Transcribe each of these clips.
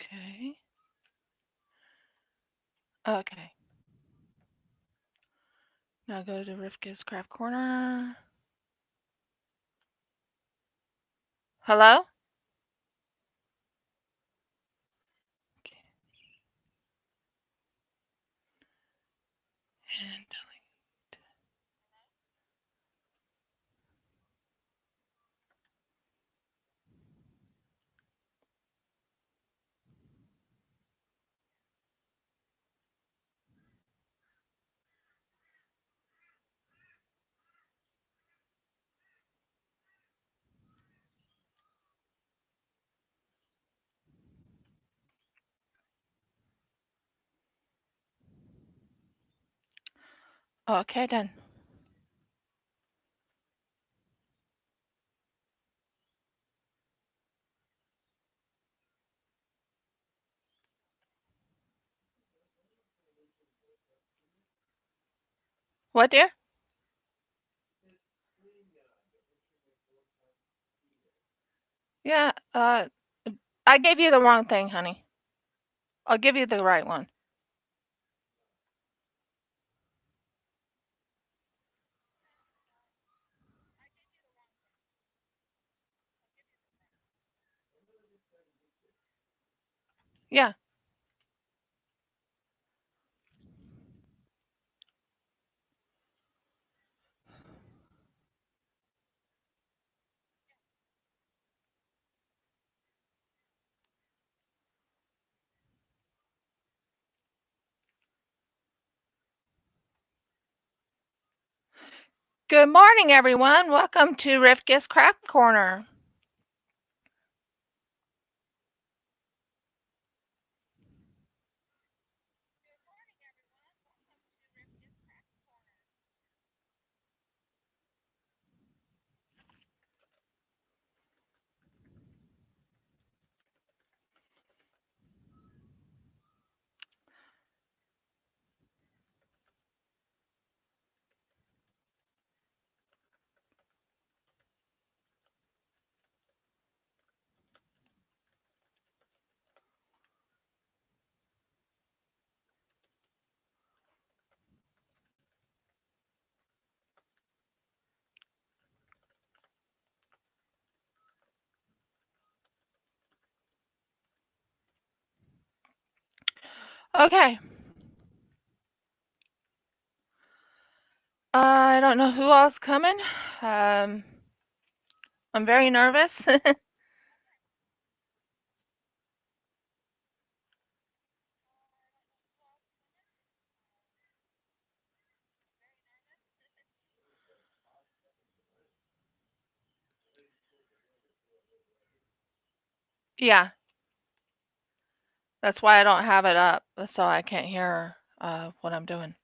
Okay. Okay. Now go to Rivka's Craft Corner. Hello? Okay. And okay, done. What, dear? Yeah, I gave you the wrong thing, honey. I'll give you the right one. Yeah. Good morning, everyone. Welcome to Rivka's Craft Corner. Okay. I don't know who all's coming. Um, I'm very nervous. Yeah, that's why I don't have it up, so I can't hear what I'm doing.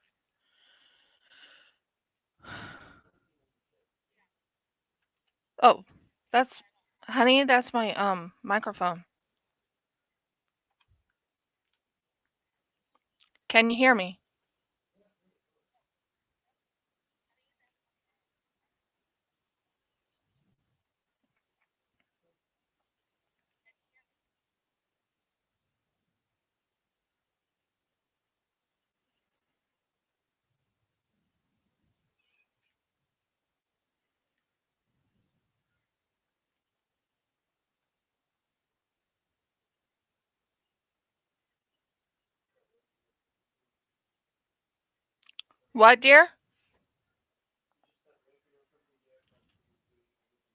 Oh, that's honey, that's my microphone. Can you hear me? What, dear?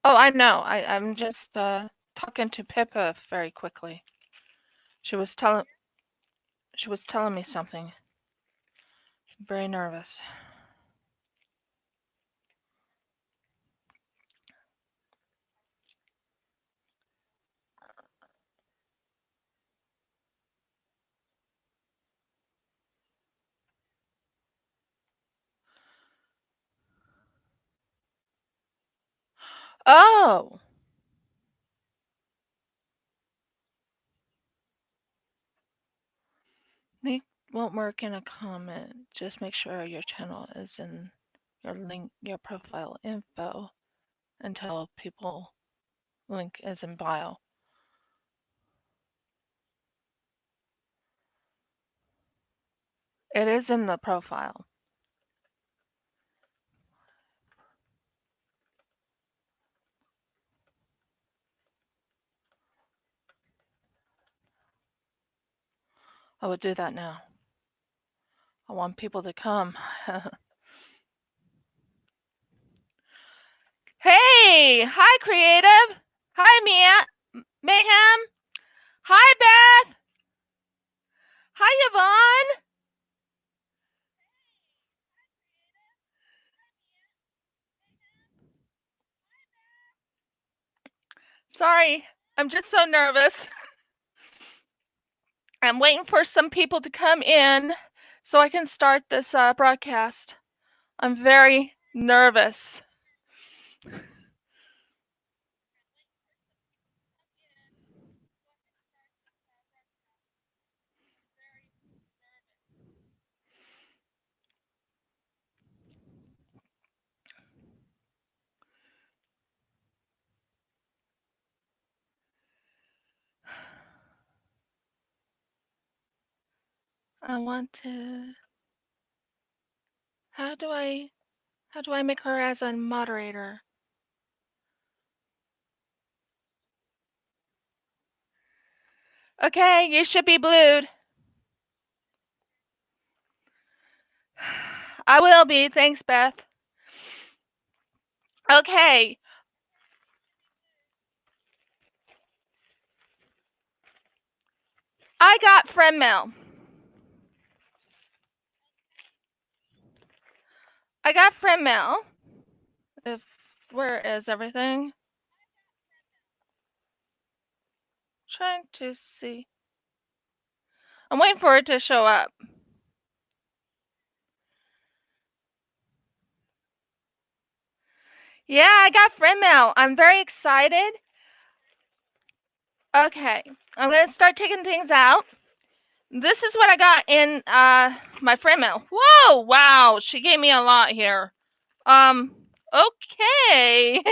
Oh, I know. I'm just talking to Pippa very quickly. She was telling me something. Very nervous. Oh, they won't work in a comment. Just make sure your channel is in your link, your profile info until people link is in bio. It is in the profile. I would do that now. I want people to come. Hey! Hi, Creative! Hi, Mayhem! Hi, Beth! Hi, Yvonne! Sorry, I'm just so nervous. I'm waiting for some people to come in so I can start this broadcast. I'm very nervous. I want to. How do I make her as a moderator? Okay, you should be blued. I will be. Thanks, Beth. Okay. I got friend mail. I got friend mail. Where is everything? Trying to see. I'm waiting for it to show up. Yeah, I got friend mail. I'm very excited. Okay, I'm gonna start taking things out. This is what I got in my friend mail. Whoa, wow, she gave me a lot here. Okay.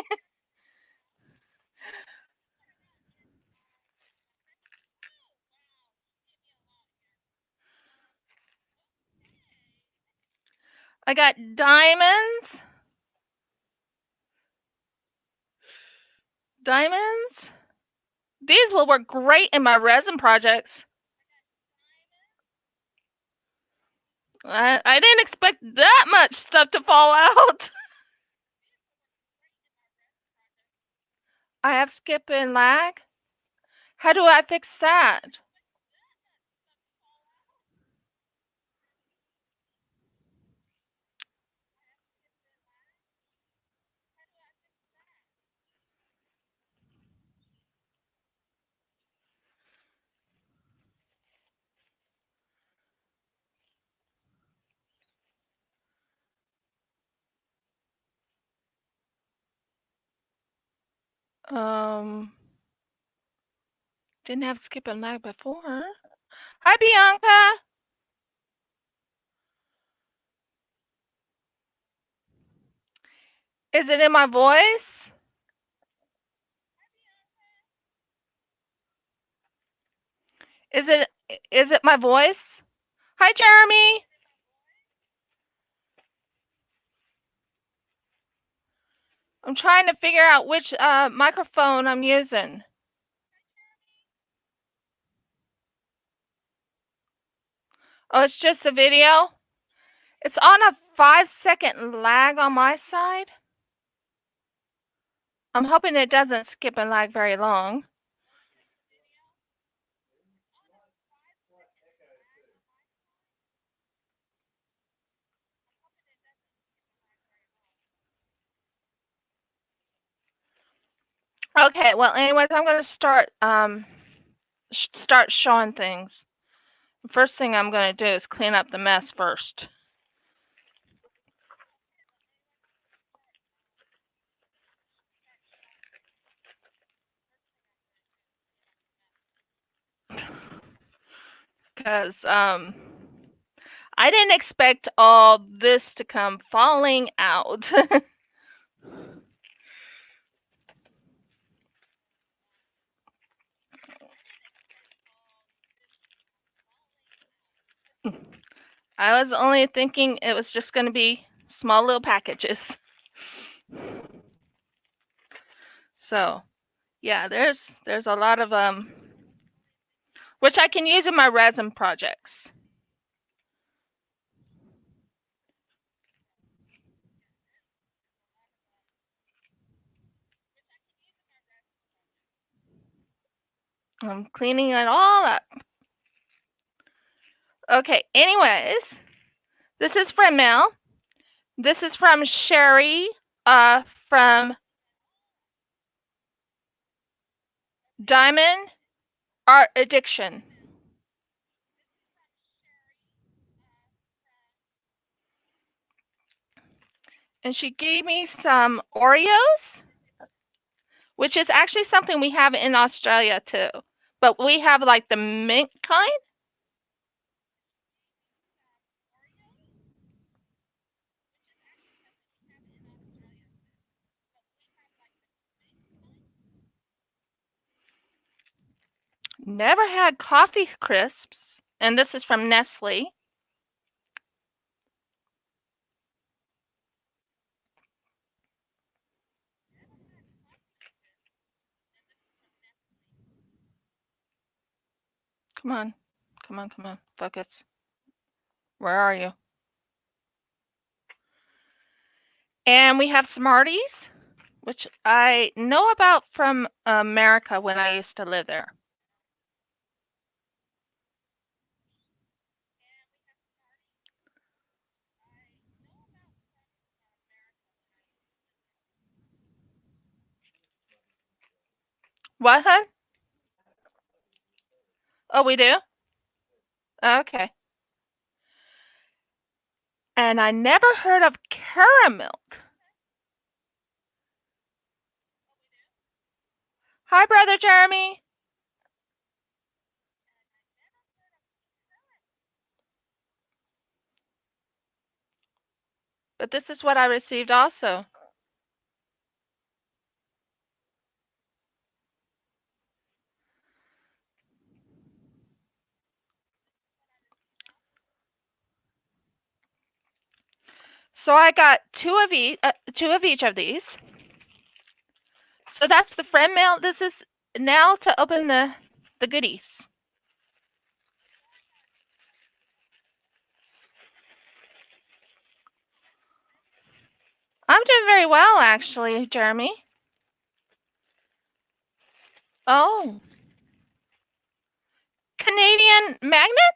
I got diamonds. Diamonds. These will work great in my resin projects. I didn't expect that much stuff to fall out. I have skip and lag. How do I fix that? Didn't have skip and lag before. Hi, Bianca. Is it in my voice? Is it my voice? Hi, Jeremy. I'm trying to figure out which microphone I'm using. Oh, it's just the video? It's on a 5-second lag on my side. I'm hoping it doesn't skip and lag very long. Okay, well, anyways, I'm going to start showing things. The first thing I'm going to do is clean up the mess first. Because I didn't expect all this to come falling out. I was only thinking it was just going to be small little packages. So, yeah, there's a lot of which I can use in my resin projects. I'm cleaning it all up. Okay, anyways, this is from Mel. This is from Cherri, from Diamond Art Addiction. And she gave me some Oreos, which is actually something we have in Australia too. But we have like the mint kind. Never had coffee crisps. And this is from Nestle. Come on. Come on, come on. Focus. Where are you? And we have Smarties, which I know about from America when I used to live there. What, hun? Oh, we do? Okay. And I never heard of caramel. Hi, Brother Jeremy. But this is what I received also. So I got two of each of these. So that's the friend mail. This is now to open the goodies. I'm doing very well, actually, Jeremy. Oh. Canadian magnet?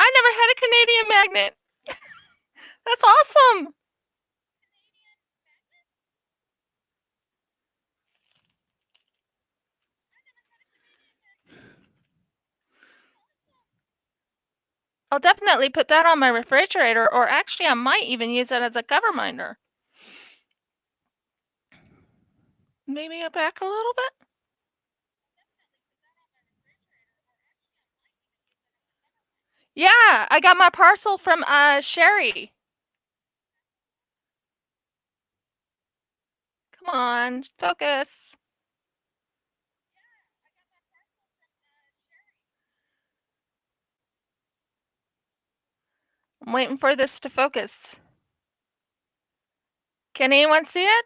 I never had a Canadian magnet. That's awesome. I'll definitely put that on my refrigerator, or actually I might even use it as a cover minder. Maybe back a little bit. Yeah, I got my parcel from Cherri. Come on, focus. I'm waiting for this to focus. Can anyone see it?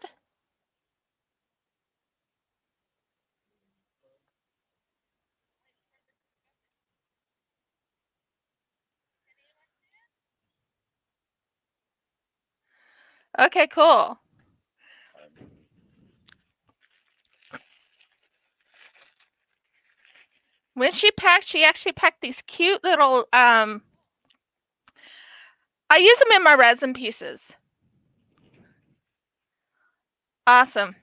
Okay, cool. When she actually packed these cute little I use them in my resin pieces. Awesome.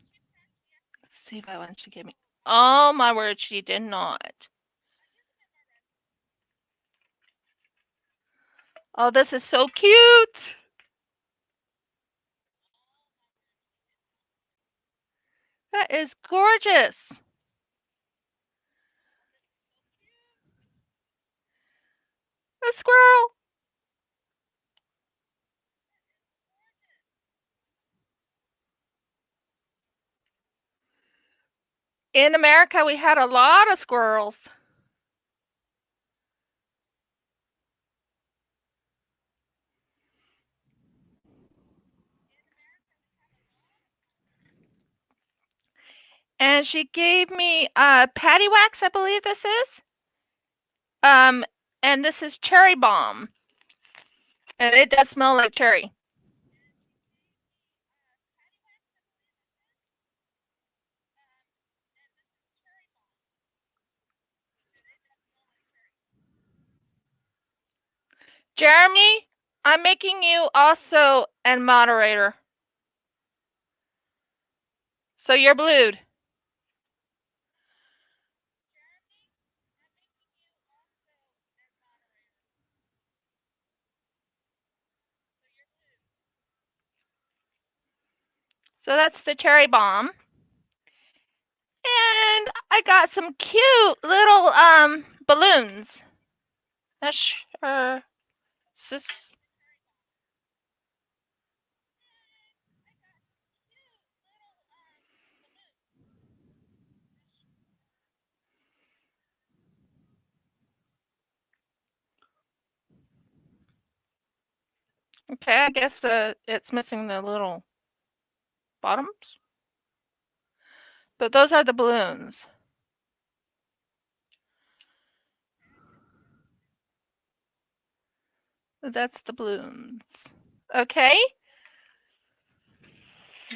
Let's see if I want to give me. Oh my word, she did not. Oh, this is so cute. That is gorgeous. A squirrel. In America, we had a lot of squirrels. And she gave me patty wax, I believe this is. And this is cherry balm. And it does smell like cherry. Jeremy, I'm making you also a moderator. So you're blued. So that's the cherry bomb. And I got some cute little balloons. Not sure. Okay, I guess it's missing the little bottoms. But those are the balloons. That's the balloons. Okay.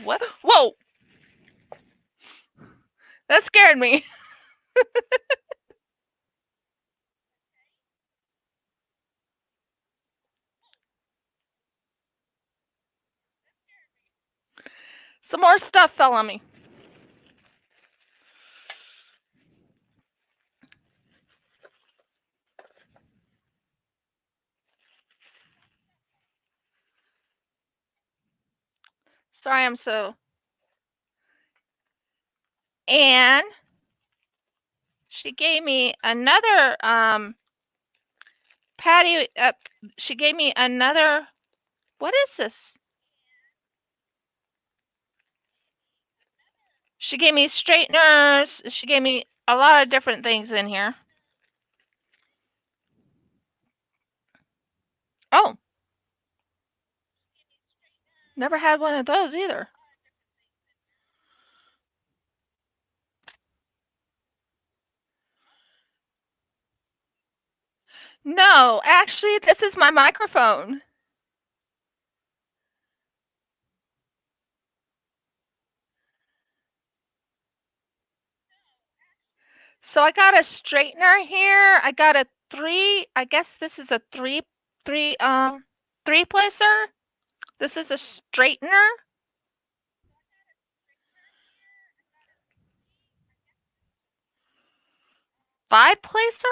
What? Whoa! That scared me. Some more stuff fell on me. Sorry, I'm so. And she gave me another patty. She gave me another. What is this? She gave me straighteners. She gave me a lot of different things in here. Oh. Never had one of those either. No, actually, this is my microphone. So I got a straightener here. I got a I guess this is a three placer. This is a straightener. 5 placer.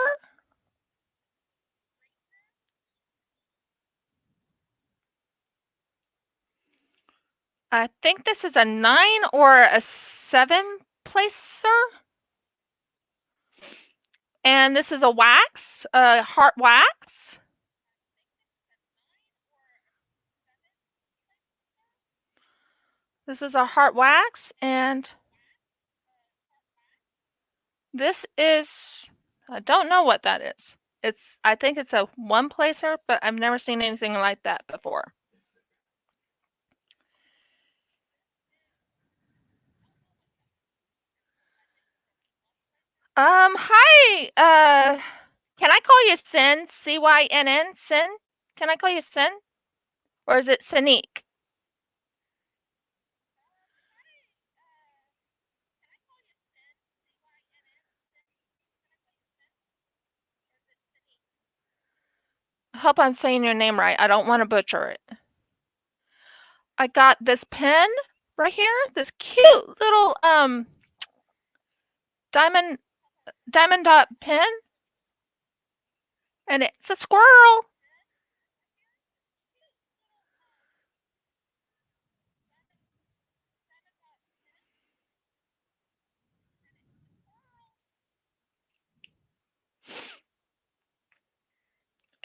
I think this is a 9 or a 7 placer. And this is a wax, a heart wax. This is a heart wax, and this is, I don't know what that is. I think it's a 1 placer, but I've never seen anything like that before. Hi, can I call you Sin? C-Y-N-N, Sin? Can I call you Sin? Or is it Sinique? I hope I'm saying your name right. I don't want to butcher it. I got this pen right here, this cute little diamond dot pen, and it's a squirrel.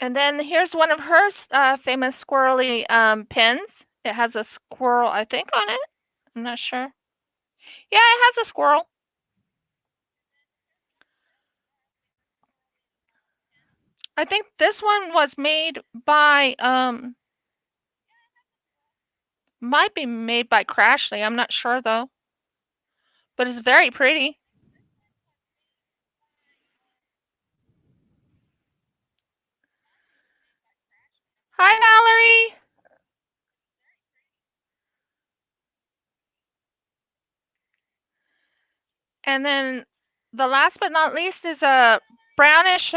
And then here's one of her famous squirrely pens. It has a squirrel, I think, on it. I'm not sure. Yeah, it has a squirrel. I think this one was made by might be made by Crashly. I'm not sure though. but it's very pretty. Hi, Valerie. And then the last but not least is a brownish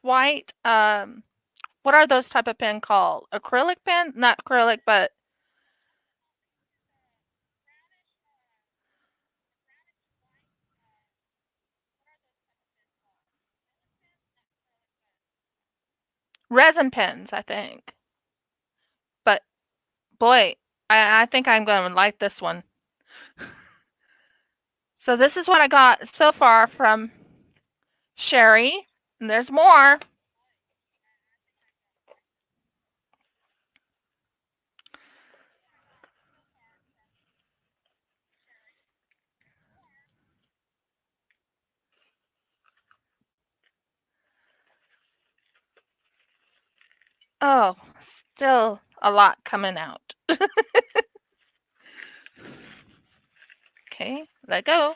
white. What are those type of pen called? Acrylic pen? Not acrylic, but resin pens, I think. But boy, I think I'm going to like this one. So this is what I got so far from Cherri, and there's more. Oh, still a lot coming out. Okay, let go.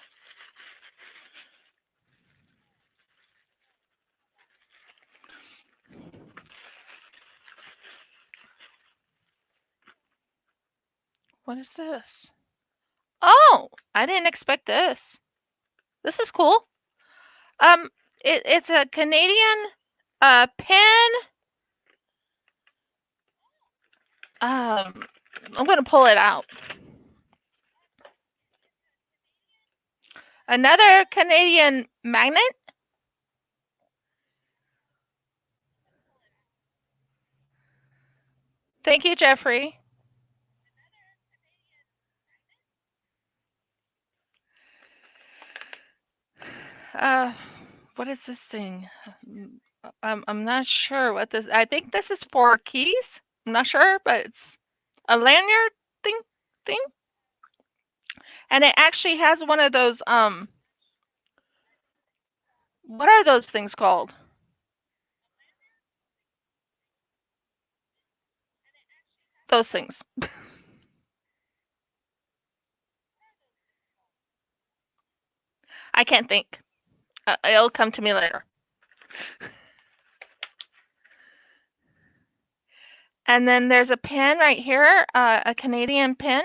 What is this? Oh, I didn't expect this. This is cool. It's a Canadian pen. I'm gonna pull it out. Another Canadian magnet. Thank you, Jeffrey. What is this thing? I'm not sure what this. I think this is for keys. I'm not sure, but it's a lanyard thing, and it actually has one of those. What are those things called? Those things. I can't think. It'll come to me later. And then there's a pen right here, a Canadian pen.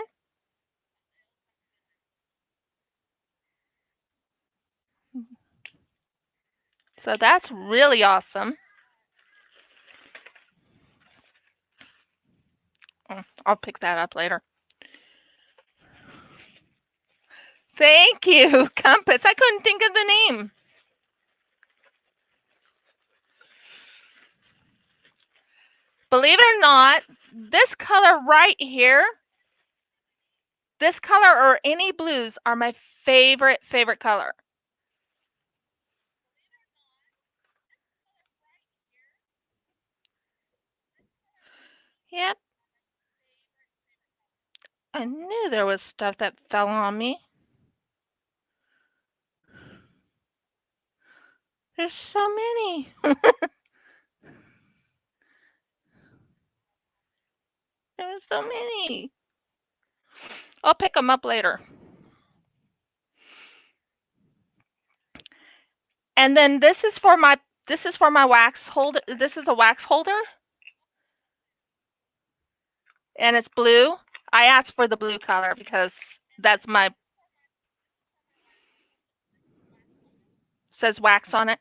So that's really awesome. I'll pick that up later. Thank you, Compass. I couldn't think of the name. Believe it or not, this color right here, this color or any blues are my favorite color. Yep. I knew there was stuff that fell on me. There's so many. There's so many. I'll pick them up later. And then this is for my wax holder. This is a wax holder. And it's blue. I asked for the blue color because that's my says wax on it.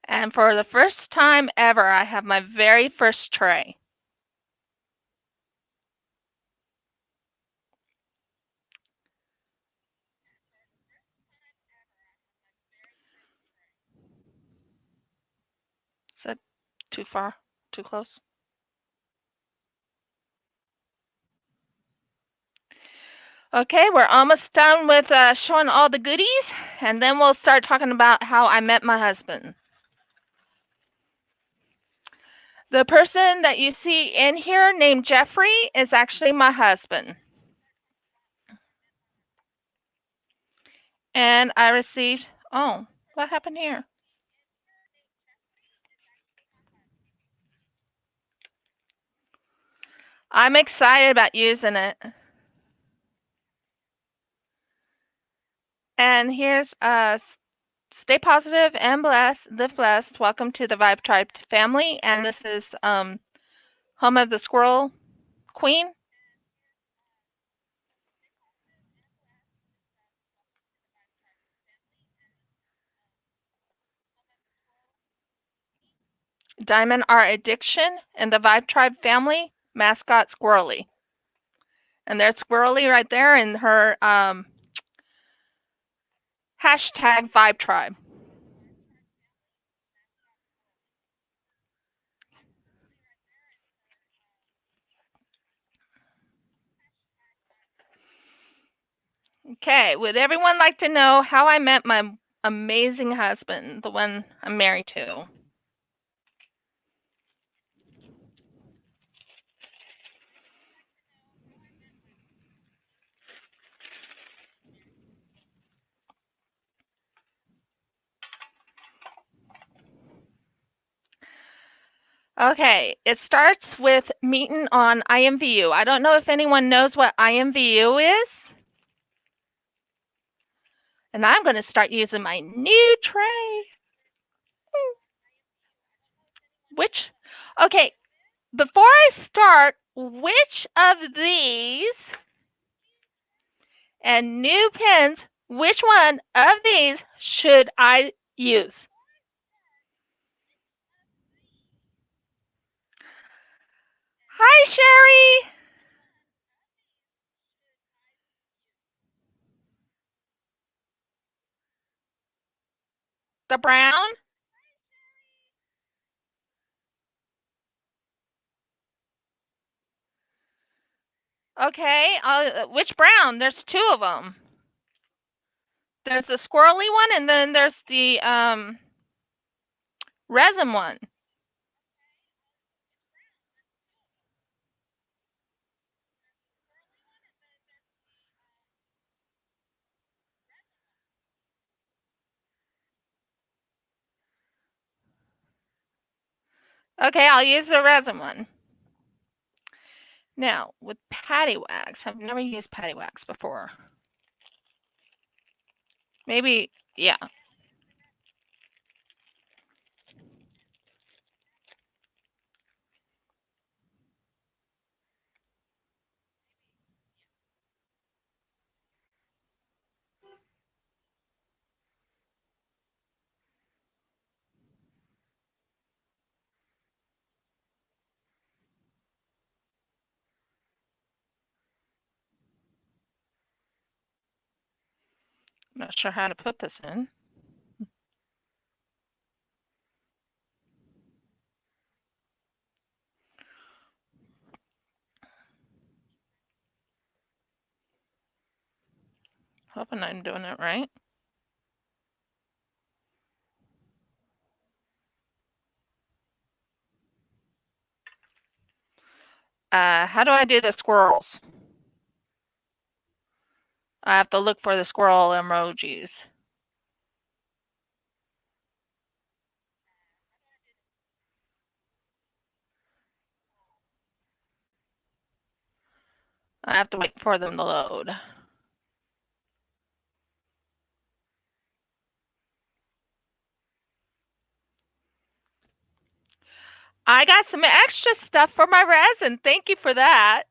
And for the first time ever, I have my very first tray. Is that too far? Too close? Okay, we're almost done with showing all the goodies, and then we'll start talking about how I met my husband. The person that you see in here named Jeffrey is actually my husband. And I received, oh, what happened here? I'm excited about using it. And here's stay positive and blessed, live blessed. Welcome to the Vibe Tribe family. And this is home of the squirrel queen. Diamond Art Addiction and the Vibe Tribe family mascot Squirrely. And there's Squirrely right there in her hashtag Vibe Tribe. Okay, would everyone like to know how I met my amazing husband, the one I'm married to? Okay, it starts with meeting on IMVU. I don't know if anyone knows what IMVU is. And I'm going to start using my new tray. Okay, before I start, which of these and new pens, which one of these should I use? Hi, Cherri. The brown? Okay, which brown? There's two of them. There's the squirrely one, and then there's the resin one. Okay, I'll use the resin one. Now, with patty wax, I've never used patty wax before. Maybe, yeah. I'm not sure how to put this in. Hoping I'm doing it right. How do I do the squirrels? I have to look for the squirrel emojis. I have to wait for them to load. I got some extra stuff for my resin. Thank you for that.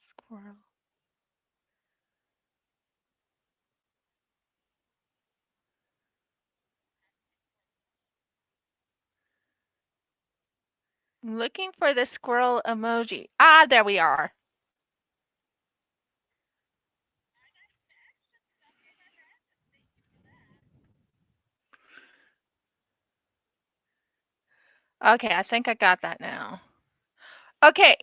Squirrel. I'm looking for the squirrel emoji. Ah, there we are. Okay, I think I got that now. Okay.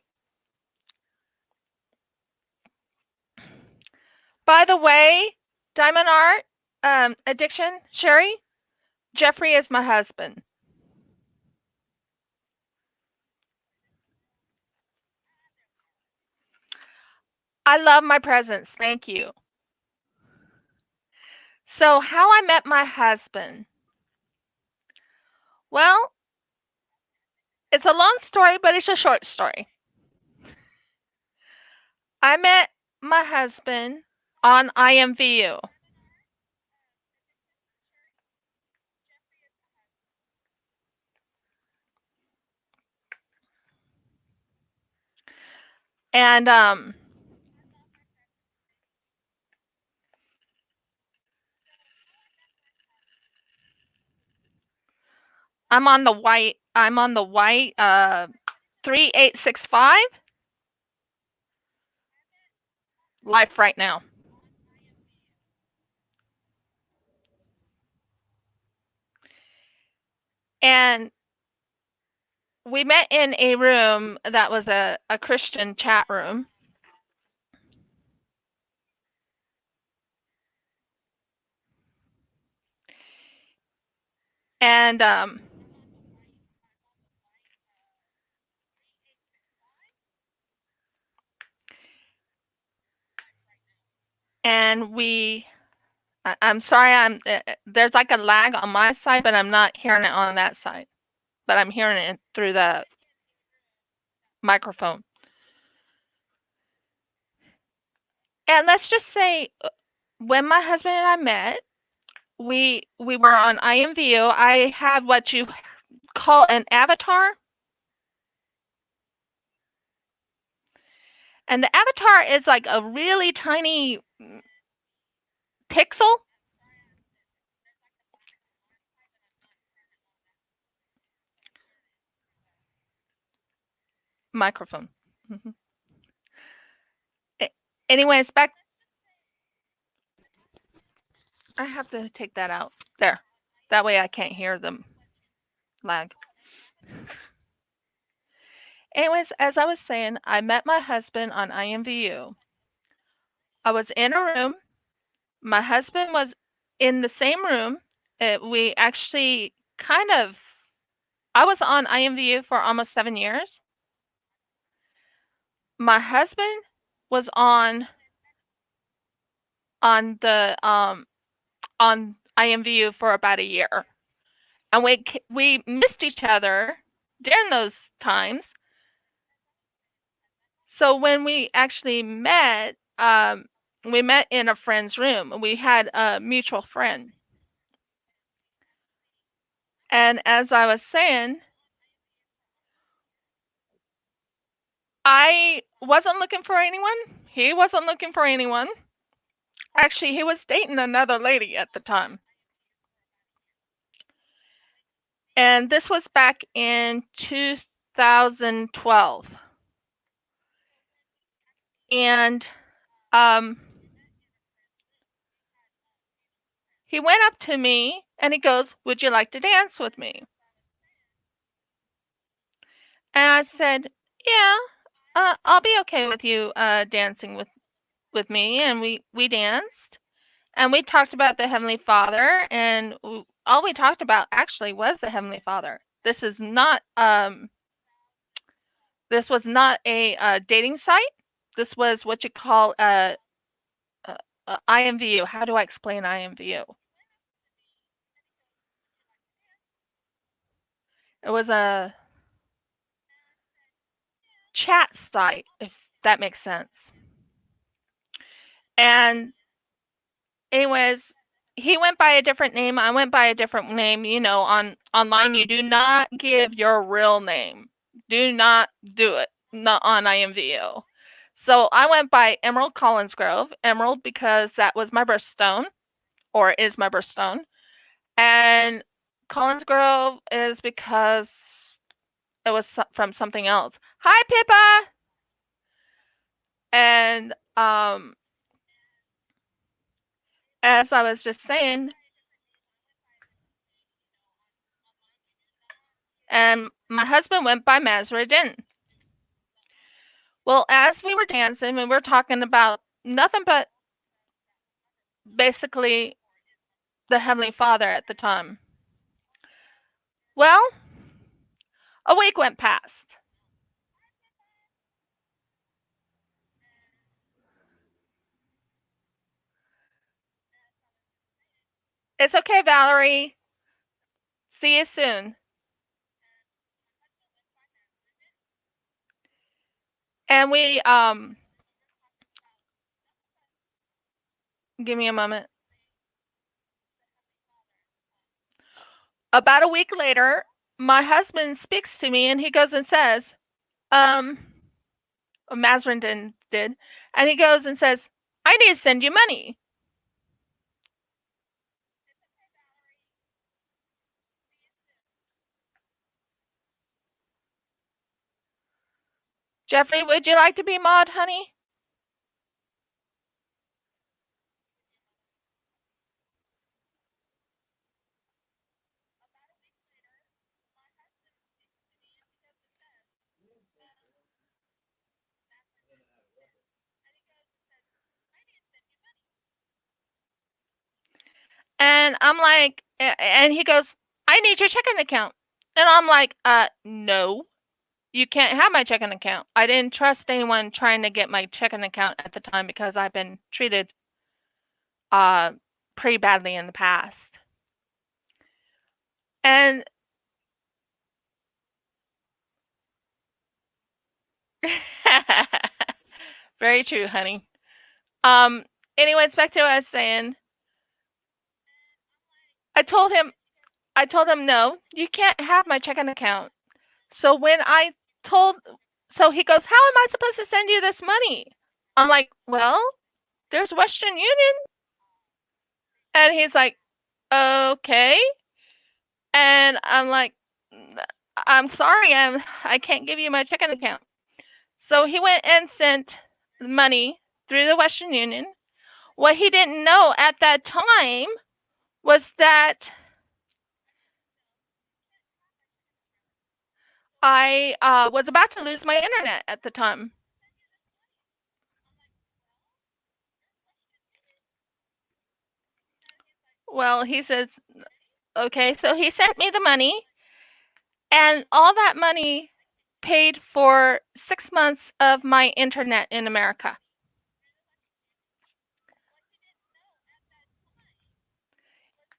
By the way, Diamond Art Addiction, Cherri, Jeffrey is my husband. I love my presents. Thank you. So how I met my husband. Well, it's a long story, but it's a short story. I met my husband on IMVU. And I'm on the white 3865 life right now. And we met in a room that was a Christian chat room. And I'm sorry, there's like a lag on my side, but I'm not hearing it on that side. But I'm hearing it through the microphone. And let's just say, when my husband and I met, we were on IMVU. I had what you call an avatar. And the avatar is like a really tiny pixel. Microphone. Mhm. Anyways, back. I have to take that out. There. That way I can't hear them lag. Anyways, as I was saying, I met my husband on IMVU. I was in a room. My husband was in the same room. We actually I was on IMVU for almost 7 years. My husband was on the on IMVU for about a year, and we missed each other during those times. So when we actually met, we met in a friend's room. We had a mutual friend. And as I was saying, I wasn't looking for anyone. He wasn't looking for anyone. Actually, he was dating another lady at the time. And this was back in 2012. And he went up to me and he goes, "Would you like to dance with me?" And I said, "Yeah, I'll be okay with you dancing with me." And we danced and we talked about the Heavenly Father, and all we talked about actually was the Heavenly Father. This was not a dating site. This was what you call a IMVU. How do I explain IMVU? It was a chat site, if that makes sense. And anyways, he went by a different name. I went by a different name. You know, online, you do not give your real name. Do not do it. Not on IMVU. So I went by Emerald Collinsgrove. Emerald because that was my birthstone, or is my birthstone. And Collinsgrove is because it was from something else. Hi, Pippa! And as I was just saying, and my husband went by Mazradin. Well, as we were dancing, we were talking about nothing but basically the Heavenly Father at the time. Well, a week went past. It's okay, Valerie. See you soon. And we give me a moment. About a week later, my husband speaks to me and he goes and says, um, Mazrin did, and he goes and says, I need to send you money. Jeffrey, would you like to be mod, honey? And I'm like, and he goes, I need your checking account. And I'm like, no, you can't have my checking account. I didn't trust anyone trying to get my checking account at the time because I've been treated pretty badly in the past. And very true, honey. Um, anyways, back to what I was saying. I told him, no, you can't have my checking account. So when I told, so he goes, how am I supposed to send you this money? I'm like, well, there's Western Union. And he's like, okay. And I'm like, I'm sorry, I can't give you my checking account. So he went and sent money through the Western Union. What he didn't know at that time was that I was about to lose my internet at the time. Well, he says, okay, so he sent me the money, and all that money paid for 6 months of my internet in America.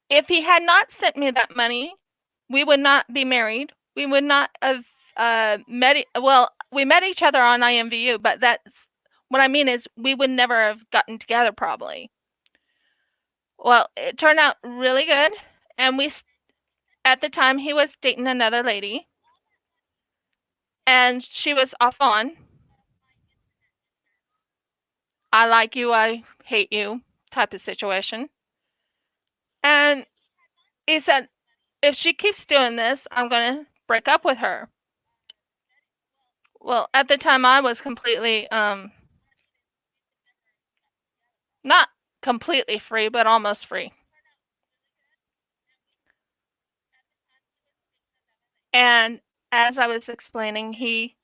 If he had not sent me that money, we would not be married. We would not have met. Well, we met each other on IMVU, but that's what I mean is we would never have gotten together probably. Well, it turned out really good, and we at the time he was dating another lady, and she was off on. I like you, I hate you type of situation. And he said, if she keeps doing this, I'm going to break up with her. Well, at the time I was completely, not completely free, but almost free. And as I was explaining, he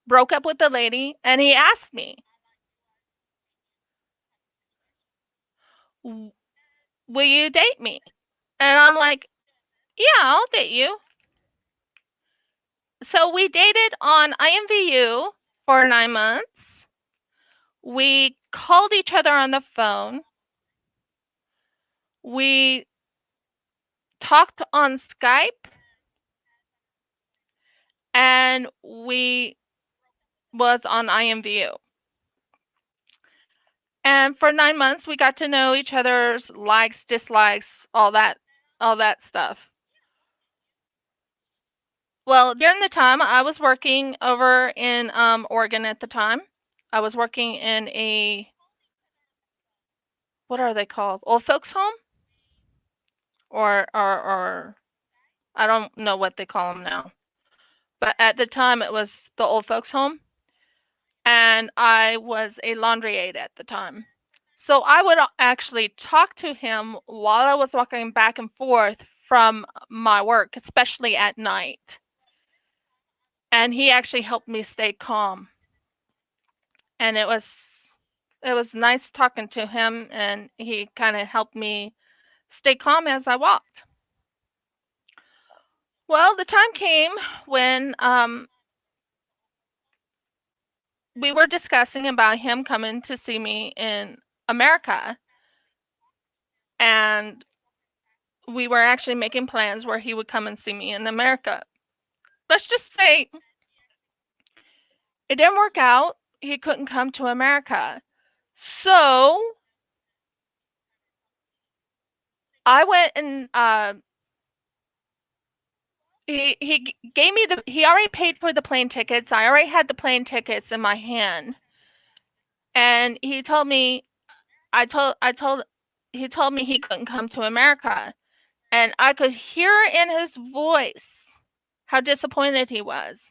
broke up with the lady and he asked me, will you date me? And I'm like, yeah, I'll date you. So we dated on IMVU for 9 months. We called each other on the phone. We talked on Skype. And we was on IMVU. And for 9 months we got to know each other's likes, dislikes, all that stuff. Well, during the time I was working over in Oregon at the time. I was working in a, what are they called? Old folks home? Or I don't know what they call them now. But at the time it was the old folks home. And I was a laundry aide at the time. So I would actually talk to him while I was walking back and forth from my work, especially at night. And he actually helped me stay calm. And it was nice talking to him, and he kind of helped me stay calm as I walked. Well, the time came when we were discussing about him coming to see me in America. and we were actually making plans where he would come and see me in America. Let's just say it didn't work out. He couldn't come to America. So I went and he gave me he already paid for the plane tickets. I already had the plane tickets in my hand. And he told me he told me he couldn't come to America. And I could hear in his voice how disappointed he was.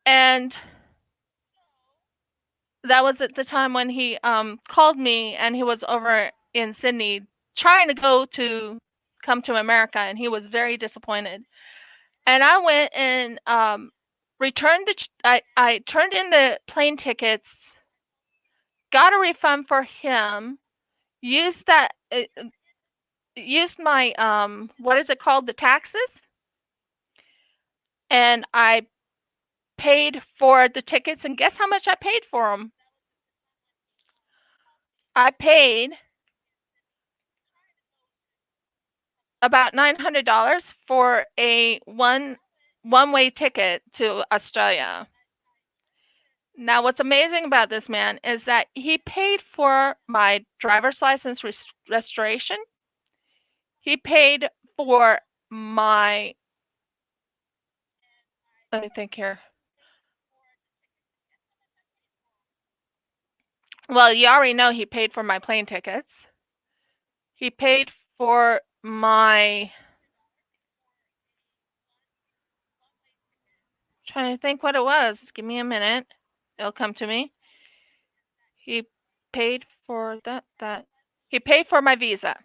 And that was at the time when he called me, and he was over in Sydney trying to come to America, and he was very disappointed. And I went and returned I turned in the plane tickets, got a refund for him, used used my what is it called, the taxes, and I paid for the tickets, and guess how much I paid for them? I paid about $900 for a one-way ticket to Australia. Now, what's amazing about this man is that he paid for my driver's license restoration. He paid for my, let me think here. Well, you already know he paid for my plane tickets. He paid for my, trying to think what it was. Give me a minute. It'll come to me. He paid for that. He paid for my visa.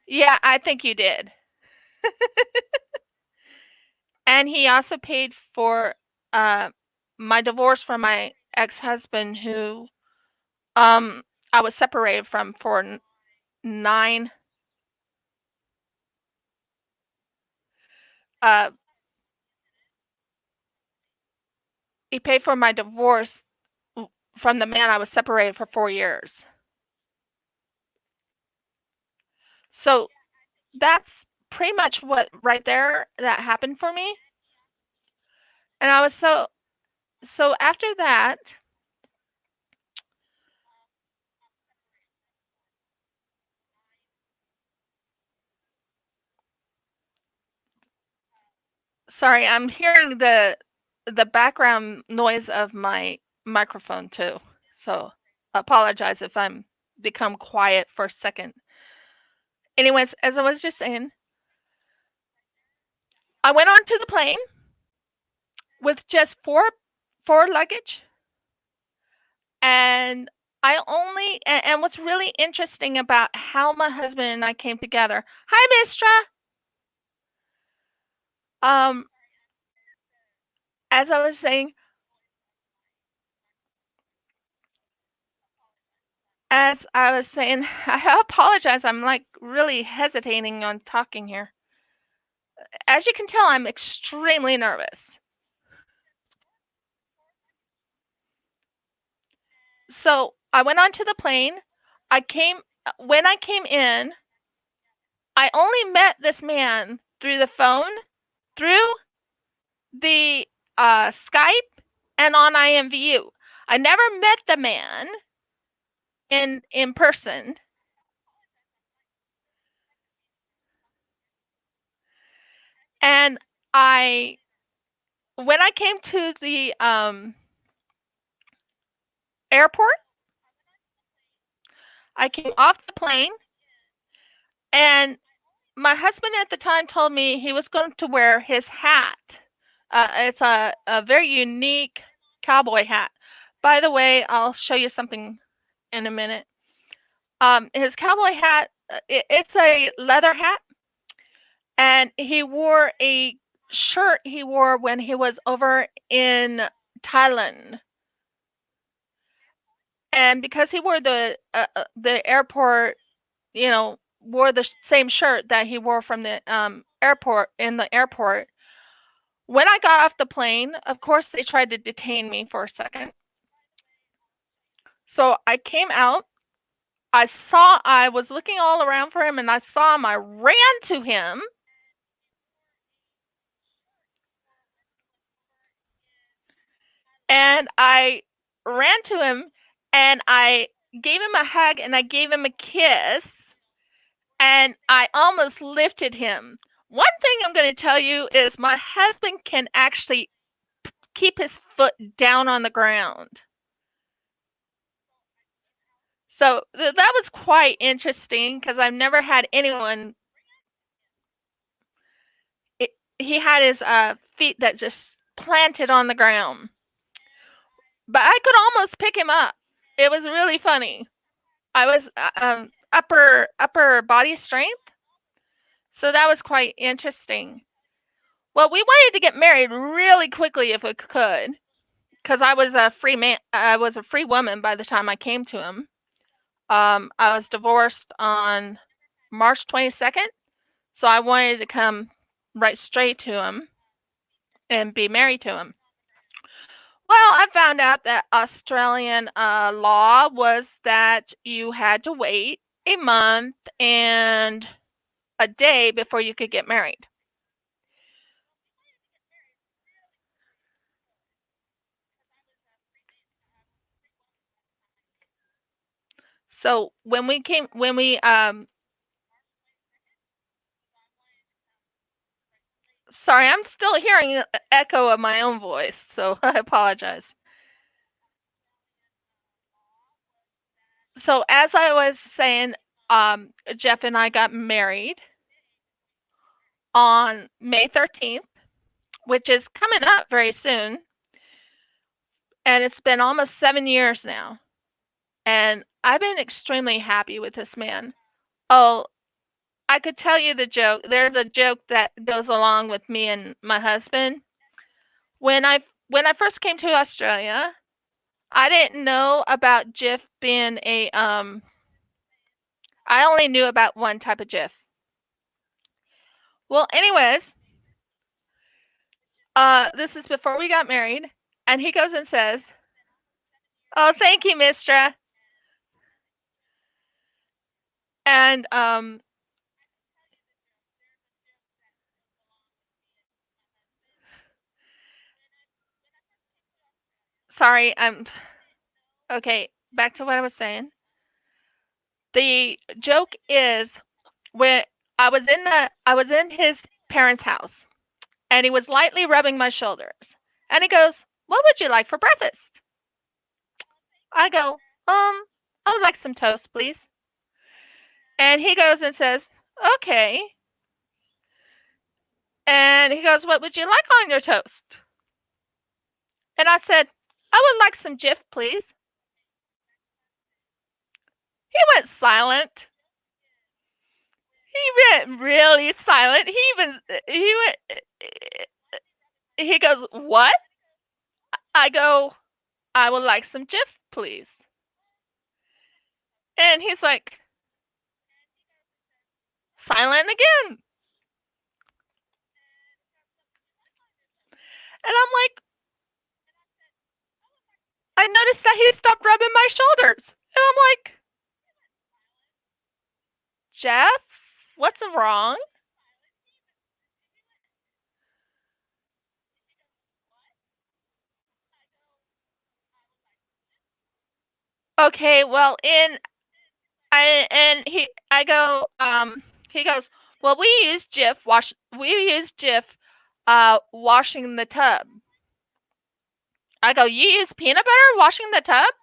Yeah, I think you did. And he also paid for my divorce from my ex-husband, who I was separated from for 9 he paid for my divorce from the man I was separated for 4 years. So that's pretty much what right there that happened for me. And I was so after that, sorry, I'm hearing the background noise of my microphone too. So apologize if I'm become quiet for a second. Anyways, as I was just saying, I went onto the plane with just four luggage, and I only and what's really interesting about how my husband and I came together. Hi, Mistra. As I was saying, I apologize. I'm like really hesitating on talking here. As you can tell, I'm extremely nervous. So I went onto the plane. When I came in, I only met this man through the phone, through the Skype, and on IMVU. I never met the man in person. And when I came to the airport, I came off the plane, and my husband at the time told me he was going to wear his hat. It's a very unique cowboy hat. By the way, I'll show you something in a minute. His cowboy hat, it's a leather hat, and he wore a shirt he wore when he was over in Thailand. And because he wore the airport, wore the same shirt that he wore from the airport, when I got off the plane, of course they tried to detain me for a second. So I came out. I was looking all around for him and I saw him. I ran to him. And I ran to him and I gave him a hug and I gave him a kiss and I almost lifted him. One thing I'm going to tell you is my husband can actually keep his foot down on the ground. So that was quite interesting because I've never had anyone. He had his feet that just planted on the ground, but I could almost pick him up. It was really funny. I was upper body strength, so that was quite interesting. Well, we wanted to get married really quickly if we could, because I was a free man. I was a free woman by the time I came to him. I was divorced on March 22nd, so I wanted to come right straight to him and be married to him. Well, I found out that Australian law was that you had to wait a month and a day before you could get married. So when we sorry, I'm still hearing an echo of my own voice, so I apologize. So as I was saying, Jeff and I got married on May 13th, which is coming up very soon. And it's been almost 7 years now. And I've been extremely happy with this man. Oh, I could tell you the joke. There's a joke that goes along with me and my husband. When I first came to Australia, I didn't know about Jif being a I only knew about one type of Jif. Well, anyways, this is before we got married, and he goes and says, "Oh, thank you, Mistra." And sorry, I'm okay. Back to what I was saying. The joke is when I was in his parents' house, and he was lightly rubbing my shoulders, and he goes, "What would you like for breakfast?" I go, I would like some toast, please." And he goes and says, "Okay." And he goes, "What would you like on your toast?" And I said, "I would like some Jif, please." He went silent. He went really silent. He goes, "What?" I go, "I would like some Jif, please." And he's like, silent again. And I'm like, I noticed that he stopped rubbing my shoulders. And I'm like, "Jeff, what's wrong?" Okay, well, I go, he goes, "Well, we use Jif washing the tub." I go, "You use peanut butter washing the tub?"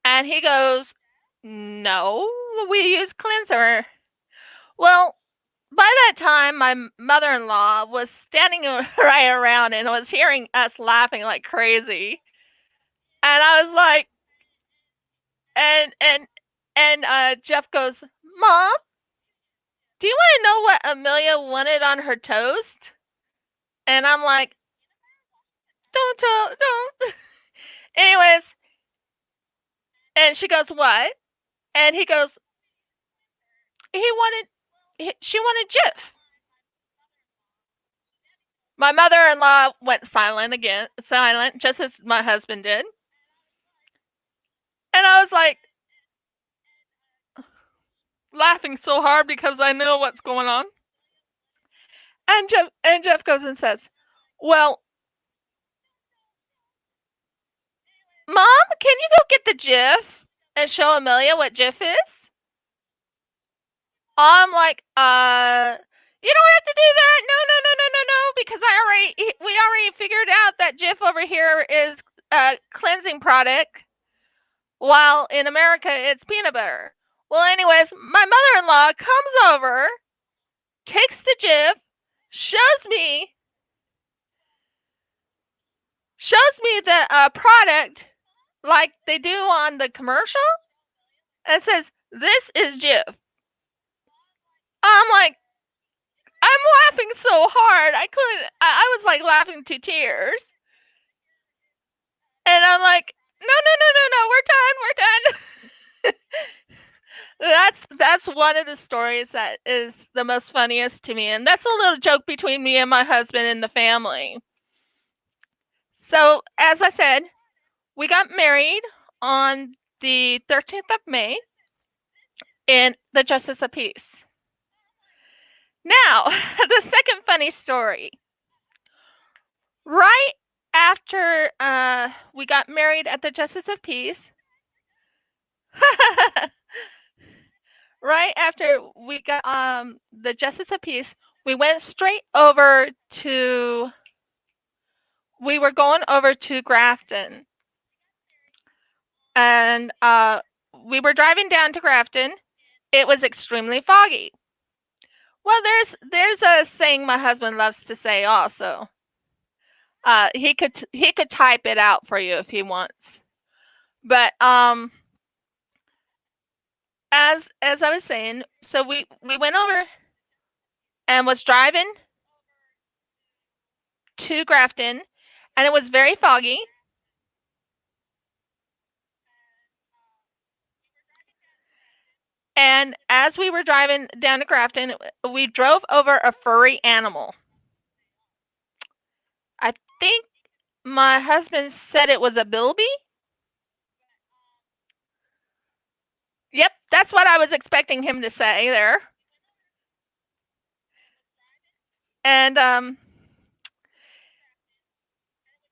And he goes, "No, we use cleanser." Well, by that time, my mother-in-law was standing right around and was hearing us laughing like crazy. And I was like, Jeff goes, "Mom, do you want to know what Amelia wanted on her toast?" And I'm like, don't. Anyways, and she goes, "What?" And he goes, she wanted Jif. My mother-in-law went silent, just as my husband did. And I was like laughing so hard because I know what's going on. And Jeff goes and says, "Well, Mom, can you go get the GIF and show Amelia what GIF is?" I'm like, you don't have to do that. No, because we already figured out that Jif over here is a cleansing product, while in America it's peanut butter. Well, anyways, my mother-in-law comes over, takes the Jif, shows me the product like they do on the commercial, and says, "This is Jif." I'm like, I'm laughing so hard. I was like laughing to tears. And I'm like, no, we're done. That's one of the stories that is the most funniest to me. And that's a little joke between me and my husband and the family. So, as I said, we got married on the 13th of May in the Justice of Peace. Now, the second funny story. Right after we got married at the Justice of Peace, right after we got the Justice of Peace, we went straight over to. We were going over to Grafton, and we were driving down to Grafton. It was extremely foggy. Well, there's a saying my husband loves to say also. He could type it out for you if he wants. But as I was saying, so we went over and was driving to Grafton, and it was very foggy. And as we were driving down to Grafton, we drove over a furry animal. I think my husband said it was a bilby. Yep, that's what I was expecting him to say there. And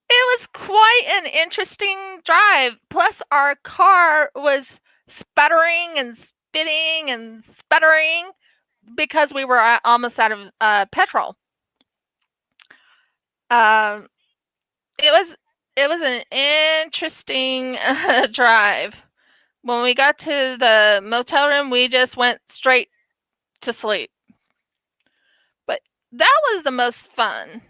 it was quite an interesting drive. Plus, our car was sputtering and spitting and sputtering because we were almost out of petrol. It was an interesting drive. When we got to the motel room, we just went straight to sleep. But that was the most fun.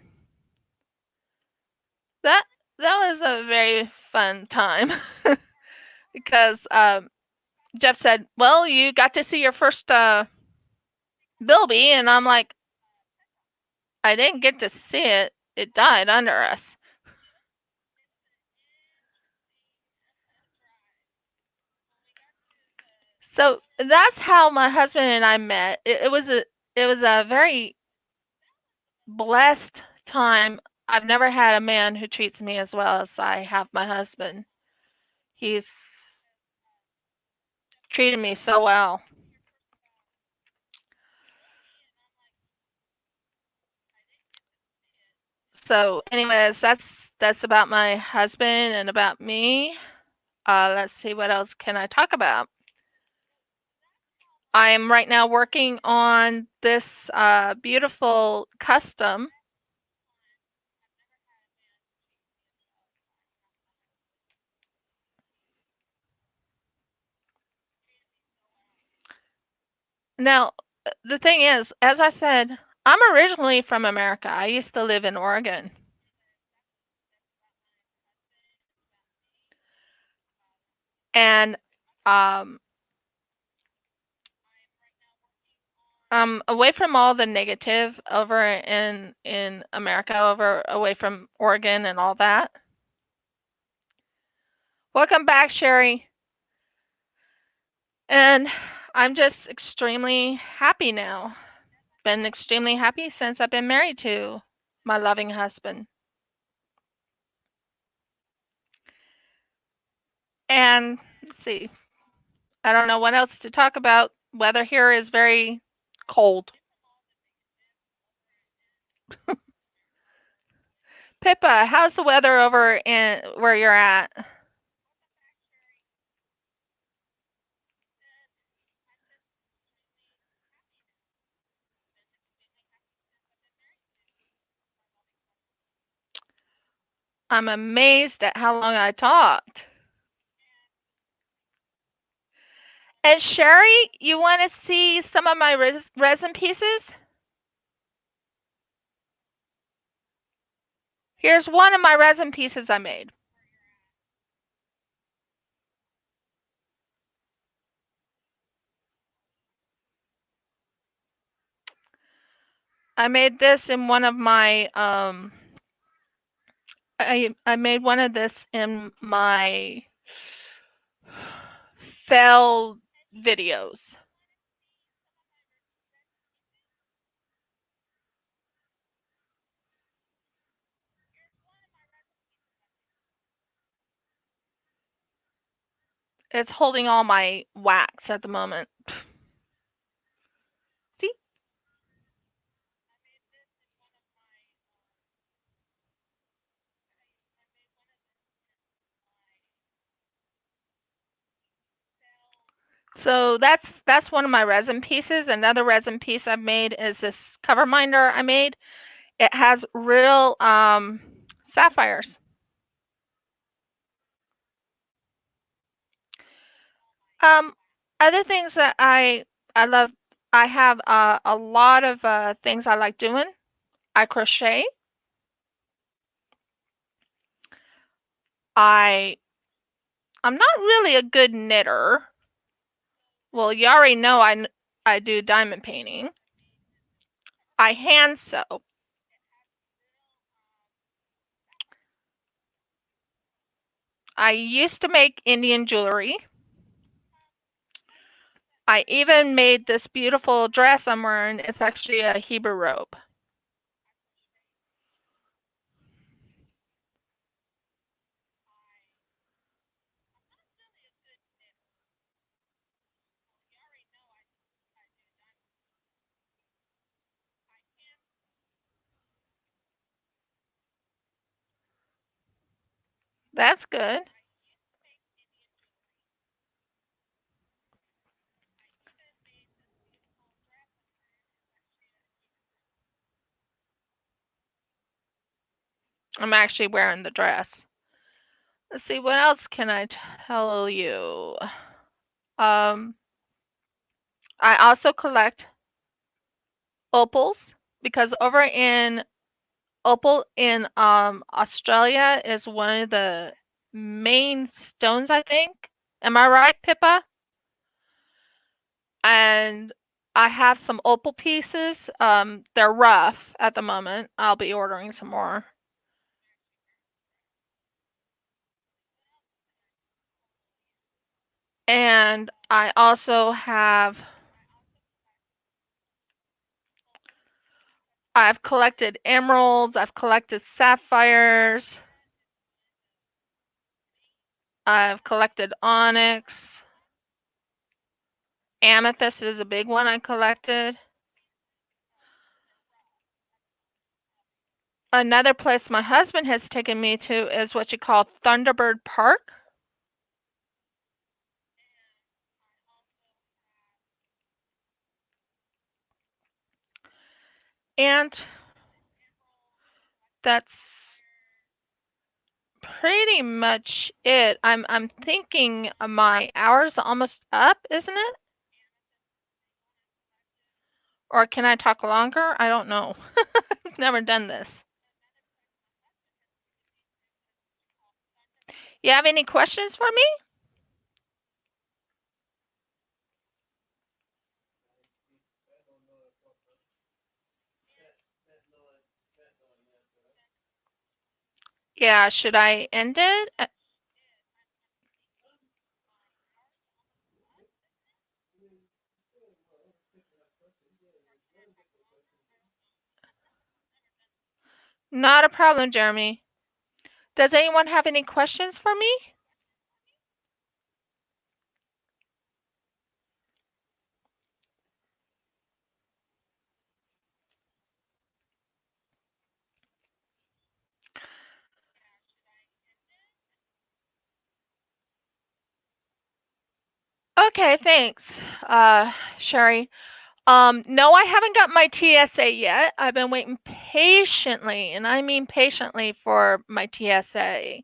That was a very fun time because Jeff said, "Well, you got to see your first bilby," and I'm like, "I didn't get to see it. It died under us." So that's how my husband and I met. It was a very blessed time. I've never had a man who treats me as well as I have my husband. He's treated me so well. So, anyways, that's about my husband and about me. Let's see, what else can I talk about? I am right now working on this beautiful custom. Now, the thing is, as I said, I'm originally from America. I used to live in Oregon. And away from all the negative over in America, away from Oregon and all that. Welcome back, Cherri. And I'm just extremely happy now. Been extremely happy since I've been married to my loving husband. And let's see, I don't know what else to talk about. Weather here is very cold. Pippa, how's the weather over in where you're at? I'm amazed at how long I talked. And Cherri, you want to see some of my resin pieces? Here's one of my resin pieces I made. I made this in one of my I made one of this in my fail videos. It's holding all my wax at the moment. See? So that's one of my resin pieces. Another resin piece I've made is this cover minder I made. It has real sapphires. Um, Other things that I love, I have a lot of things I like doing. I crochet. I I'm not really a good knitter. Well, you already know I do diamond painting. I hand sew. I used to make Indian jewelry. I even made this beautiful dress I'm wearing. It's actually a Hebrew robe. That's good. I'm actually wearing the dress. Let's see, what else can I tell you? Um, I also collect opals because over in opal in Australia is one of the main stones, I think. Am I right, Pippa? And I have some opal pieces. They're rough at the moment. I'll be ordering some more. And I also have I've collected emeralds, I've collected sapphires, I've collected onyx. Amethyst is a big one I collected. Another place my husband has taken me to is what you call Thunderbird Park. And that's pretty much it. I'm thinking my hour's almost up, isn't it? Or can I talk longer? I don't know. I've never done this. You have any questions for me? Yeah, should I end it? Not a problem, Jeremy. Does anyone have any questions for me? Okay, thanks, Cherri. No, I haven't got my TSA yet. I've been waiting patiently, and I mean patiently, for my TSA.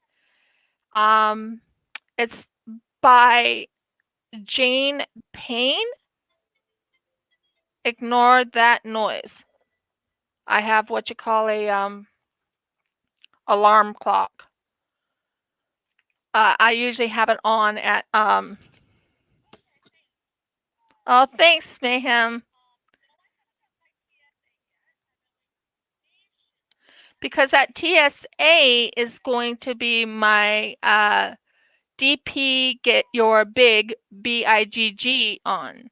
It's by Jane Payne. Ignore that noise. I have what you call a alarm clock. I usually have it on at Oh, thanks, Mayhem. Because that TSA is going to be my DP get your big BIGG on.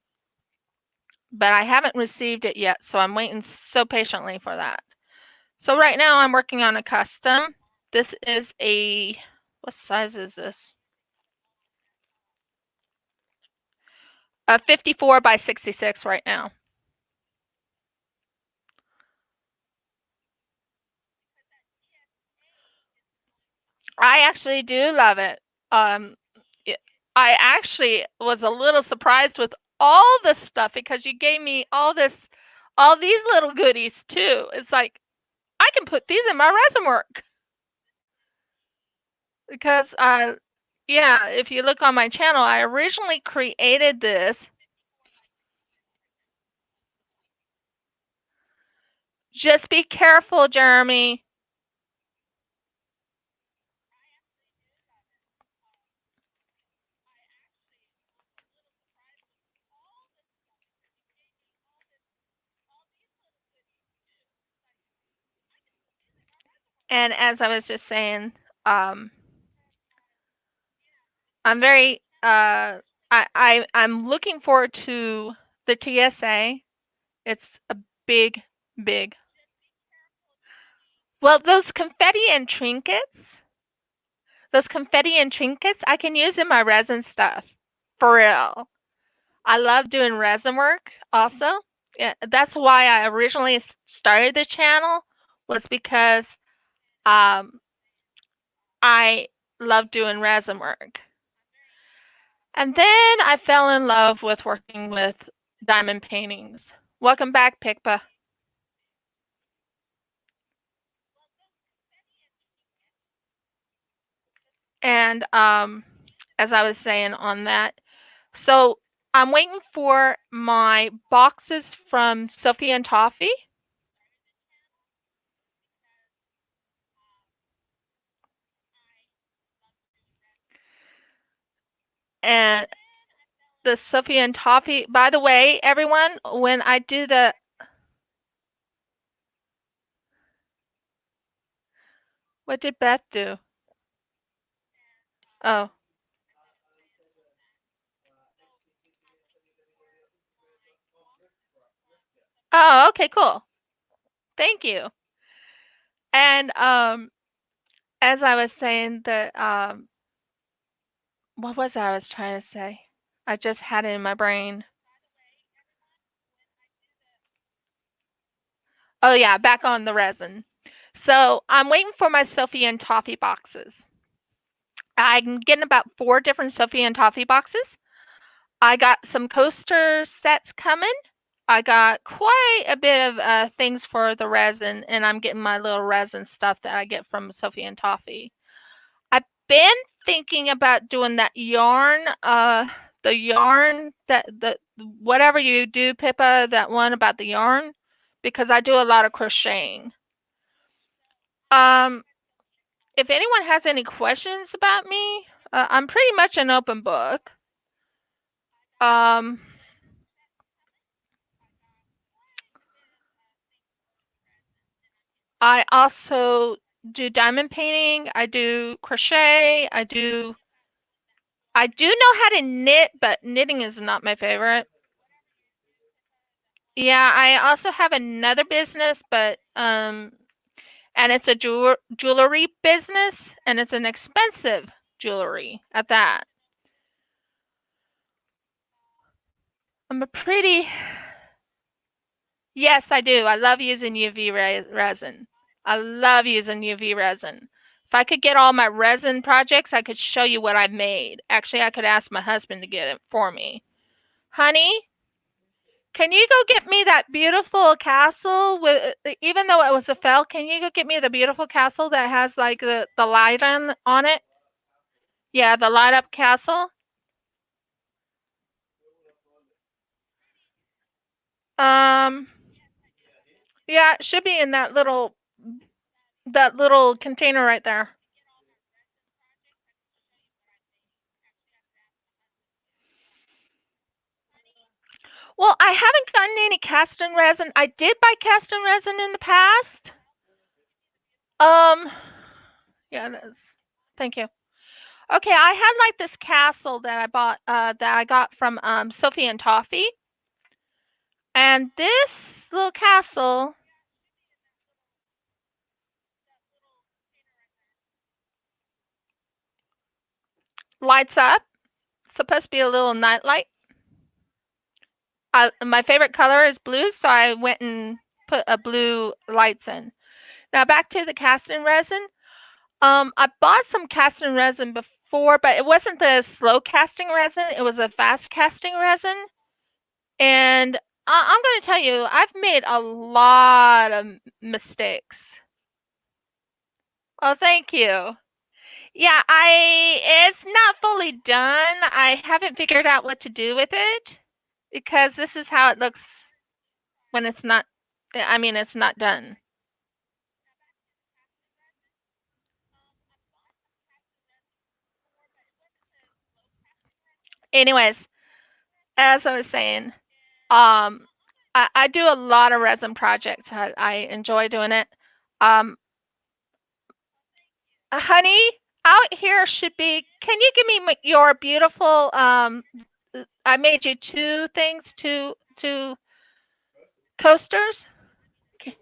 But I haven't received it yet, so I'm waiting so patiently for that. So right now I'm working on a custom. This is a, what size is this? A 54 by 66 right now. I actually do love it. Um, I actually was a little surprised with all this stuff because you gave me all these little goodies too. It's like, I can put these in my resin work. Because, yeah, if you look on my channel, I originally created this. Just be careful, Jeremy. And as I was just saying, um, I'm very, I'm looking forward to the TSA. It's a big, big. Well, those confetti and trinkets, I can use in my resin stuff. For real. I love doing resin work also. Yeah, that's why I originally started the channel, was because um, I love doing resin work. And then I fell in love with working with diamond paintings. Welcome back, Pikpa. And as I was saying on that, so I'm waiting for my boxes from Sophie and Toffee. And the Sophie and Toffee, by the way, everyone, when I do the, what did Beth do? Oh. Oh, okay, cool. Thank you. And as I was saying, what was I was trying to say? I just had it in my brain. Oh yeah, back on the resin. So I'm waiting for my Sophie and Toffee boxes. I'm getting about 4 different Sophie and Toffee boxes. I got some coaster sets coming. I got quite a bit of things for the resin, and I'm getting my little resin stuff that I get from Sophie and Toffee. I've been thinking about doing that yarn, the yarn that the whatever you do, Pippa, that one about the yarn, because I do a lot of crocheting. Um, if anyone has any questions about me, I'm pretty much an open book. Um, I also do diamond painting. I do crochet. I do know how to knit, but knitting is not my favorite. Yeah, I also have another business, but and it's a jewelry business, and it's an expensive jewelry at that. I'm a pretty Yes, I do. I love using UV resin. I love using UV resin. If I could get all my resin projects, I could show you what I've made. Actually, I could ask my husband to get it for me. Honey, can you go get me that beautiful castle with, even though it was a fell, can you go get me the beautiful castle that has like the light on it? Yeah, the light up castle. Um, yeah, it should be in that little container right there. Well, I haven't gotten any cast and resin. I did buy cast and resin in the past. Um, yeah, thank you. Okay, I had like this castle that I bought, that I got from Sophie and Toffee, and this little castle lights up. It's supposed to be a little nightlight. My favorite color is blue, so I went and put a blue lights in. Now back to the cast and resin. I bought some casting resin before, but it wasn't the slow casting resin. It was a fast casting resin. And I'm going to tell you, I've made a lot of mistakes. Oh, thank you. Yeah, it's not fully done. I haven't figured out what to do with it because this is how it looks when it's not, I mean, it's not done. Anyways, as I was saying, Um, I do a lot of resin projects. I enjoy doing it. Um, honey, out here should be. Can you give me your beautiful? I made you two things, two coasters. Okay.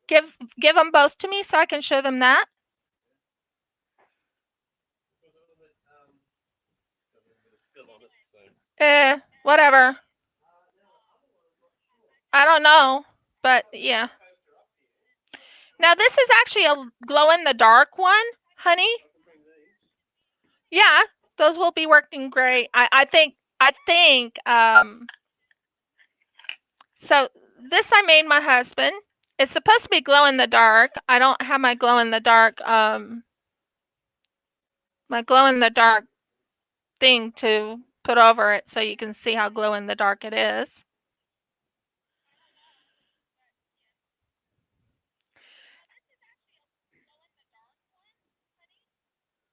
Give them both to me so I can show them that. Whatever. I don't know, but yeah. Now this is actually a glow in the dark one, honey. Yeah, those will be working great. I think. So this I made my husband. It's supposed to be glow in the dark. I don't have my glow in the dark thing to put over it so you can see how glow in the dark it is.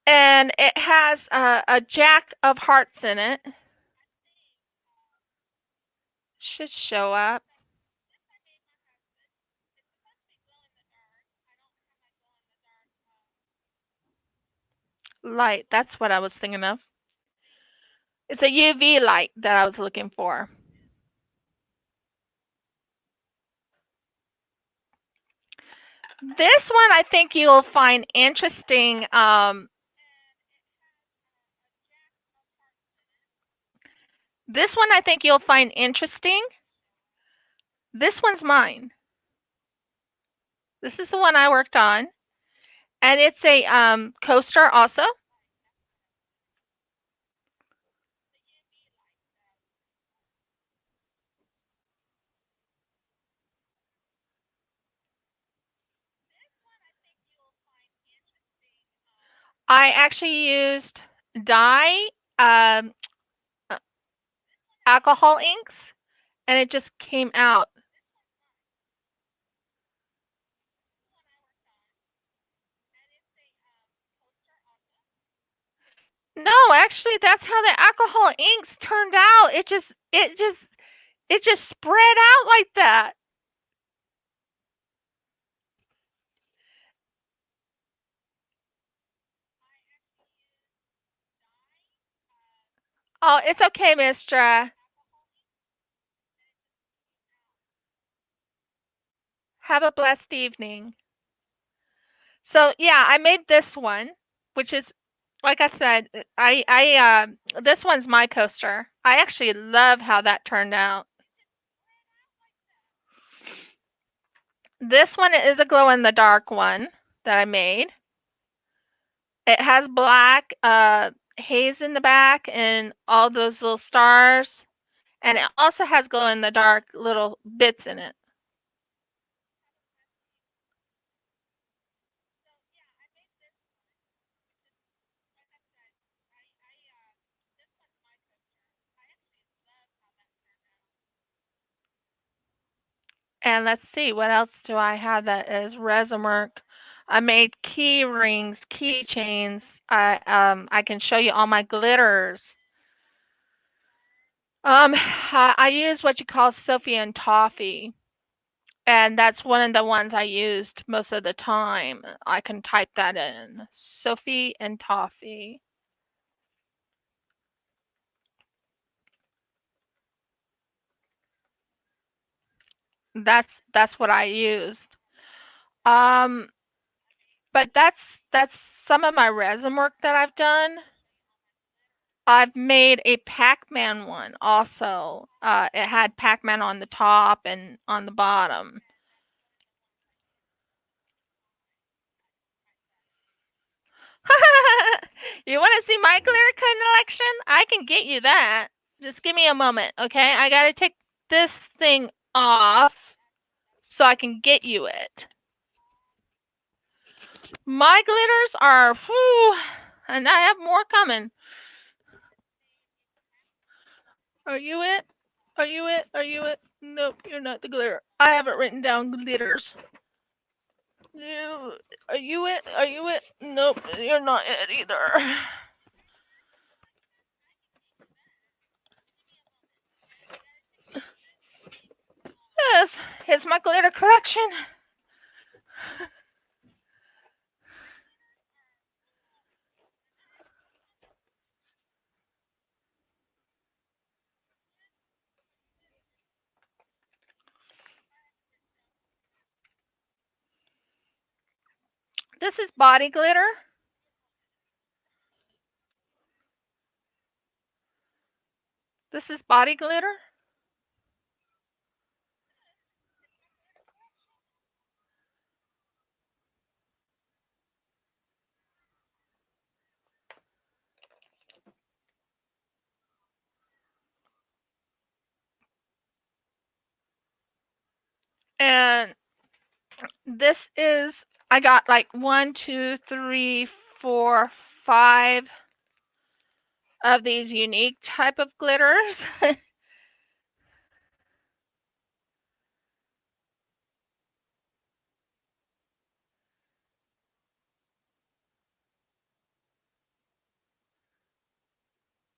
And it has a jack of hearts in it. Should show up. Light, that's what I was thinking of. It's a UV light that I was looking for. This one I think you'll find interesting. This one I think you'll find interesting. This one's mine. This is the one I worked on. And it's a coaster also. I actually used dye, um, uh, alcohol inks, and it just came out. No, actually, that's how the alcohol inks turned out. It just spread out like that. Oh, it's okay, Mistra. Have a blessed evening. So yeah, I made this one, which is, like I said, this one's my coaster. I actually love how that turned out. This one is a glow in the dark one that I made. It has black haze in the back and all those little stars, and it also has glow in the dark little bits in it. And let's see, what else do I have that is resin work? I made key rings, keychains. I can show you all my glitters. I use what you call Sophie and Toffee, and that's one of the ones I used most of the time. I can type that in, Sophie and Toffee. That's what I used. Um, but that's some of my resin work that I've done. I've made a Pac-Man one also. It had Pac-Man on the top and on the bottom. You want to see my glitter collection? I can get you that. Just give me a moment, okay? I gotta take this thing off so I can get you it. My glitters are, whew, and I have more coming. Are you it? Are you it? Are you it? Nope, you're not the glitter. I have it written down glitters. You, are you it? Are you it? Nope, you're not it either. Yes, it's my glitter collection. This is body glitter. This is body glitter. And this is, I got like 1, 2, 3, 4, 5 of these unique type of glitters.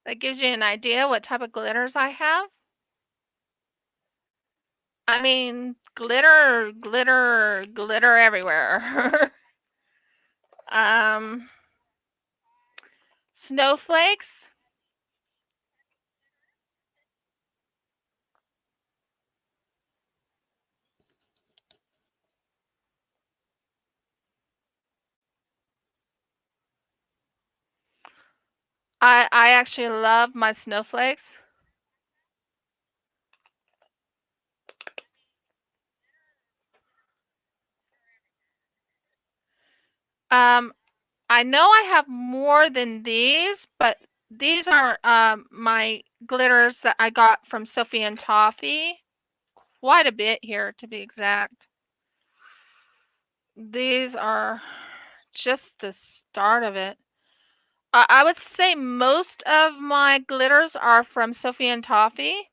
That gives you an idea what type of glitters I have. I mean, glitter, glitter, glitter everywhere. um, Snowflakes. I actually love my snowflakes. Um, I know I have more than these, but these are my glitters that I got from Sophie and Toffee. Quite a bit here, to be exact. These are just the start of it. I would say most of my glitters are from Sophie and Toffee.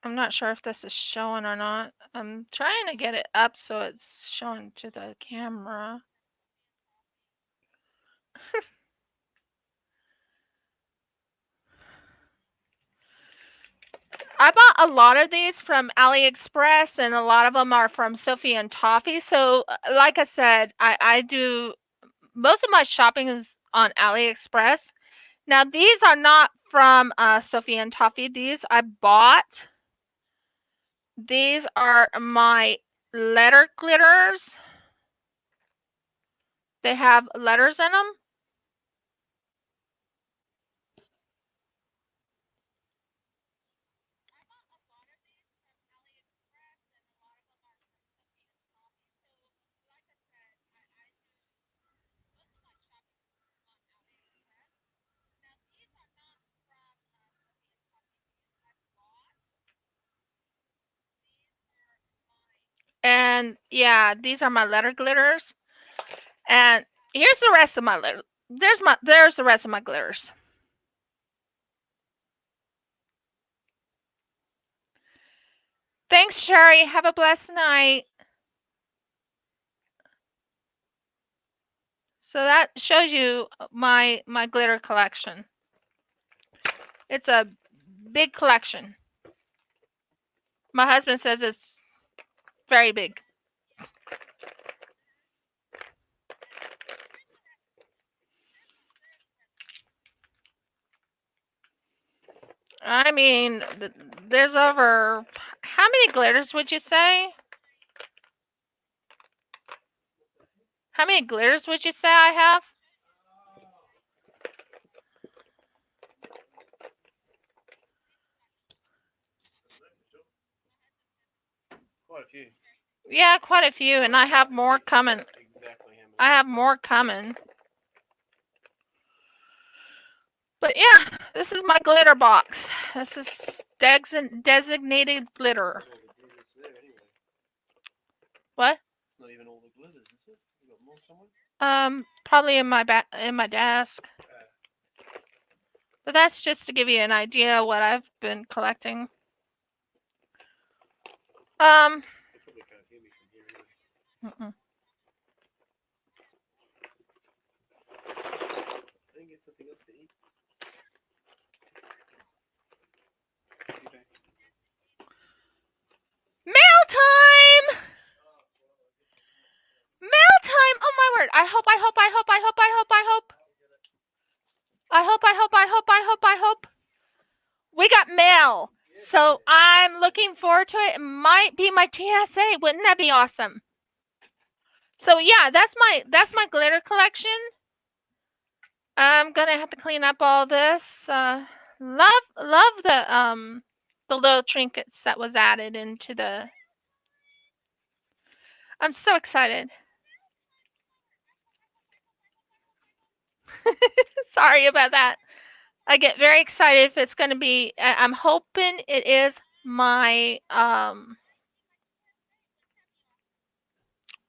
I'm not sure if this is showing or not. I'm trying to get it up so it's showing to the camera. I bought a lot of these from AliExpress, and a lot of them are from Sophie and Toffee. So, like I said, I do most of my shopping is on AliExpress. Now, these are not from Sophie and Toffee. These I bought. These are my letter glitters. They have letters in them. And yeah, these are my letter glitters. And here's the rest of my letter. There's the rest of my glitters. Thanks, Cherri. Have a blessed night. So that shows you my glitter collection. It's a big collection. My husband says it's very big. I mean, there's over how many glitters would you say? How many glitters would you say I have? Quite a few. Yeah, quite a few, and I have more coming. I have more coming. But yeah, this is my glitter box. This is designated glitter. What? It's not even all the glitters, is it? You got more somewhere? Probably in my desk. But that's just to give you an idea of what I've been collecting. They probably can't hear me from here anyway. I think it's something else to eat. Mail time! Mail time! Oh my word! I hope. We got mail. So I'm looking forward to it. It might be my TSA. Wouldn't that be awesome? So yeah, that's my glitter collection. I'm gonna have to clean up all this. Love the little trinkets that was added into the. I'm so excited. Sorry about that. I get very excited if it's gonna be. I'm hoping it is my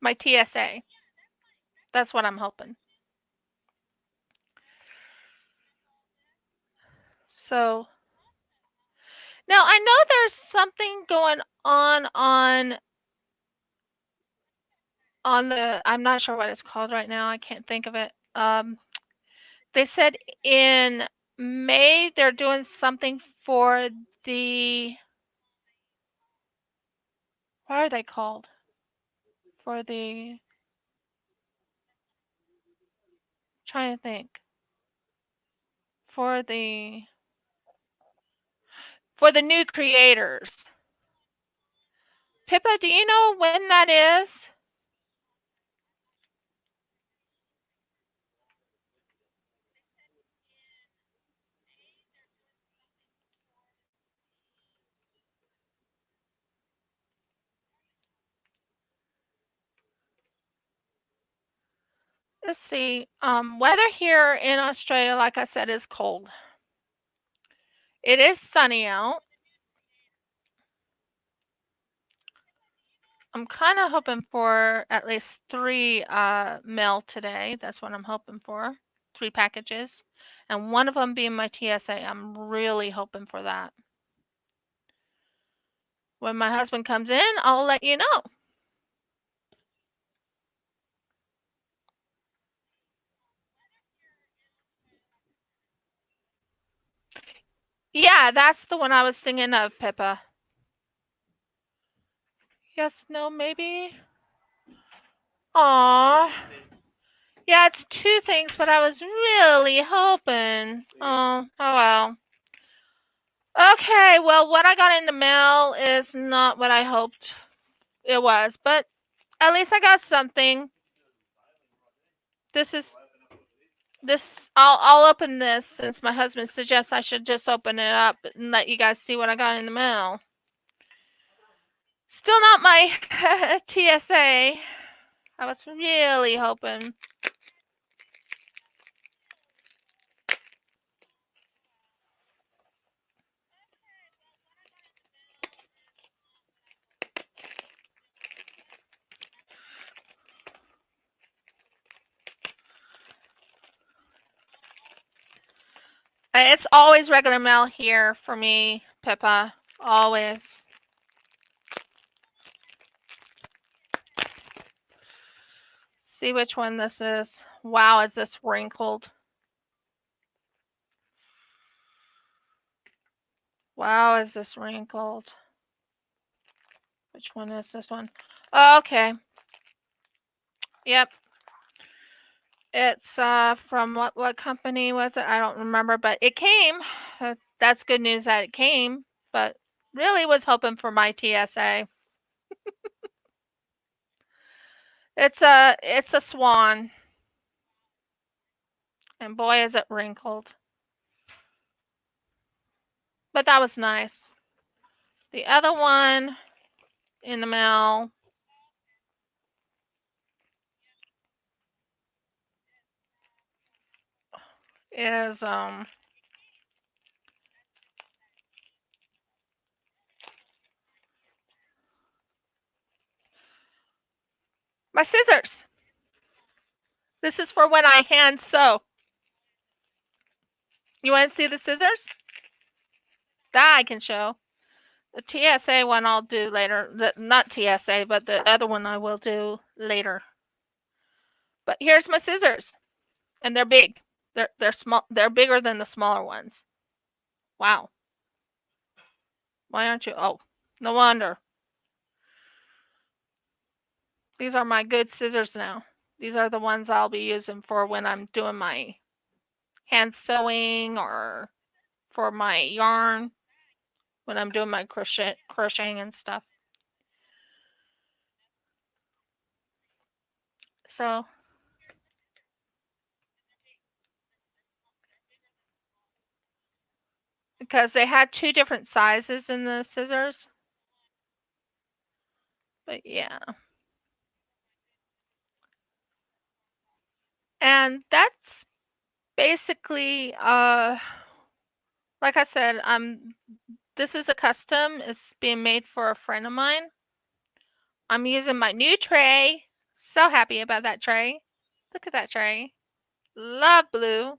my TSA. That's what I'm hoping. So now I know there's something going on the. I'm not sure what it's called right now. I can't think of it. They said in May they're doing something for the. What are they called? For the. Trying to think. For the new creators. Pippa, do you know when that is? Let's see. Weather here in Australia, like I said, is cold. It is sunny out. I'm kind of hoping for at least 3 mail today. That's what I'm hoping for. 3 packages. And one of them being my TSA. I'm really hoping for that. When my husband comes in, I'll let you know. Yeah, that's the one I was thinking of, Pippa. Yes, no, maybe. Aww. Yeah, it's 2 things, but I was really hoping. Oh well. Okay, well, what I got in the mail is not what I hoped it was, but at least I got something. This is this. I'll open this since my husband suggests I should just open it up and let you guys see what I got in the mail. Still not my TSA. I was really hoping. It's always regular mail here for me, Pippa. Always. See which one this is. Wow, is this wrinkled? Wow, is this wrinkled? Which one is this one? Okay. Yep. It's from what company was it? I don't remember, but it came. That's good news that it came, but really was hoping for my TSA. It's a swan. And boy is it wrinkled. But that was nice. The other one in the mail is my scissors. This is for when I hand sew. You want to see the scissors? That I can show. The TSA one I'll do later. Not TSA, but the other one I will do later. But here's my scissors, and they're big. They're small. They're bigger than the smaller ones. Wow. Why aren't you? Oh, no wonder. These are my good scissors now. These are the ones I'll be using for when I'm doing my hand sewing or for my yarn when I'm doing my crocheting and stuff. So because they had 2 different sizes in the scissors. But yeah. And that's basically like I said, this is a custom. It's being made for a friend of mine. I'm using my new tray. So happy about that tray. Look at that tray. Love blue.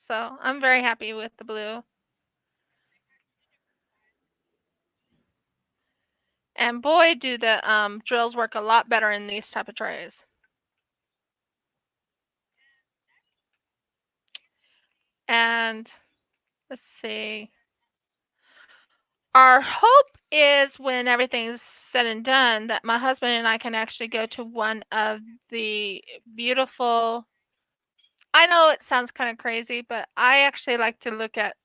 So I'm very happy with the blue. And boy, do the drills work a lot better in these type of trays. And let's see. Our hope is when everything's said and done that my husband and I can actually go to one of the beautiful. I know it sounds kind of crazy, but I actually like to look at.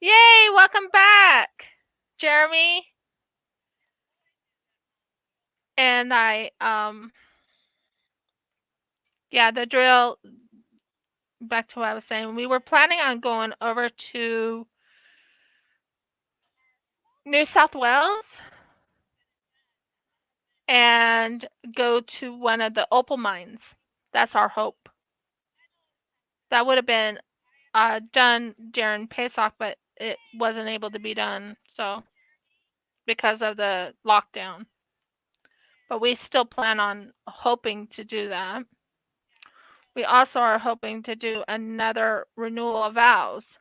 Yay, welcome back, Jeremy. And yeah, the drill, back to what I was saying, we were planning on going over to New South Wales and go to one of the opal mines. That's our hope. That would have been done during Pesach, but it wasn't able to be done, so because of the lockdown. But we still plan on hoping to do that. We also are hoping to do another renewal of vows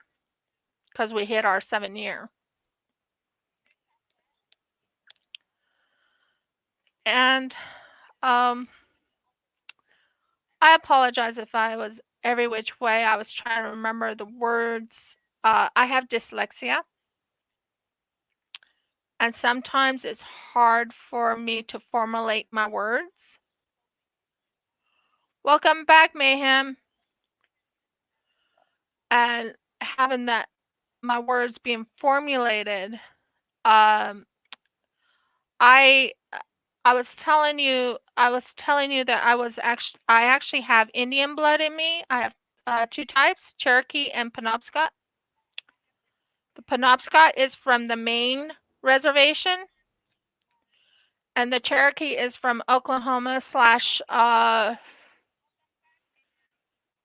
because we hit our 7 year. And I apologize if I was every which way. I was trying to remember the words I have dyslexia, and sometimes it's hard for me to formulate my words. Welcome back, Mayhem. And having that my words being formulated. Um, I I was telling you that I actually have Indian blood in me. I have two types, Cherokee and Penobscot. The Penobscot is from the Maine reservation, and the Cherokee is from Oklahoma slash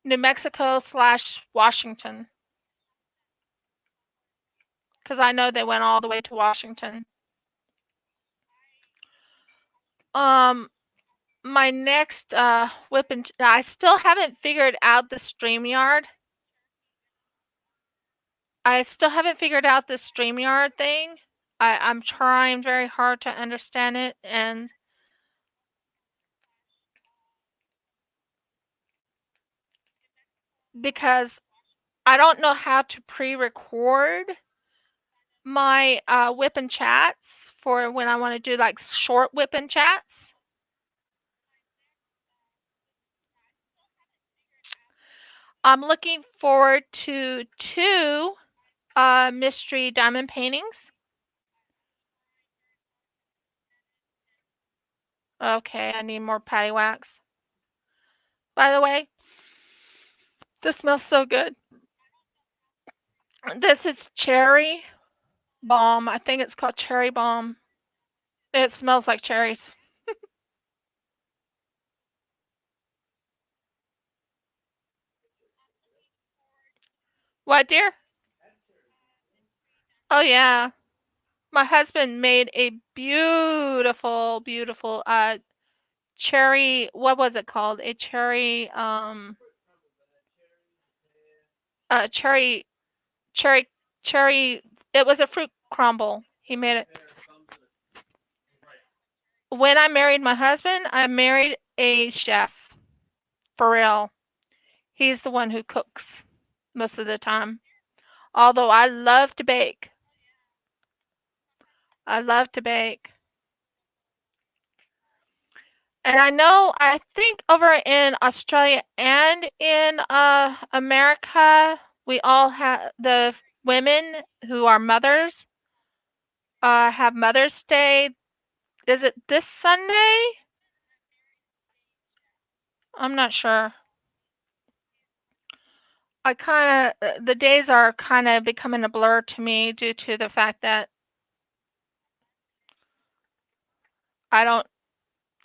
New Mexico slash Washington, because I know they went all the way to Washington. Um, my next WIP and I still haven't figured out the StreamYard. I still haven't figured out the StreamYard thing. I'm trying very hard to understand it, and because I don't know how to pre-record my WIP and chats for when I want to do like short WIP and chats. I'm looking forward to two mystery diamond paintings. Okay, I need more patty wax. By the way, this smells so good. This is cherry balm. I think it's called cherry balm. It smells like cherries. What, dear? Oh, yeah. My husband made a beautiful, beautiful cherry. What was it called? A cherry, cherry, cherry, cherry. It was a fruit crumble. He made it. When I married my husband, I married a chef. For real. He's the one who cooks most of the time. Although I love to bake. I love to bake. And I think over in Australia and in America, we all have the women who are mothers have Mother's Day. Is it this Sunday? I'm not sure. The days are kind of becoming a blur to me due to the fact that I don't,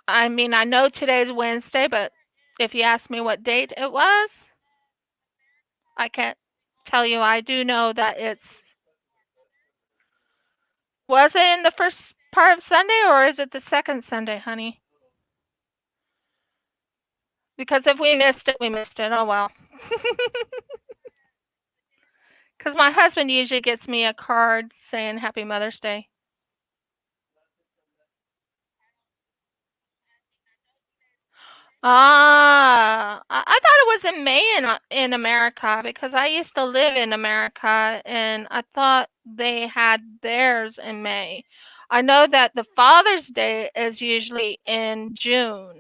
I mean, I know today's Wednesday, but if you ask me what date it was, I can't tell you. I do know that was it in the first part of Sunday or is it the second Sunday, honey? Because if we missed it, we missed it. Oh well. Because my husband usually gets me a card saying Happy Mother's Day. I thought it was in May in America because I used to live in America and I thought they had theirs in May. I know that the Father's Day is usually in June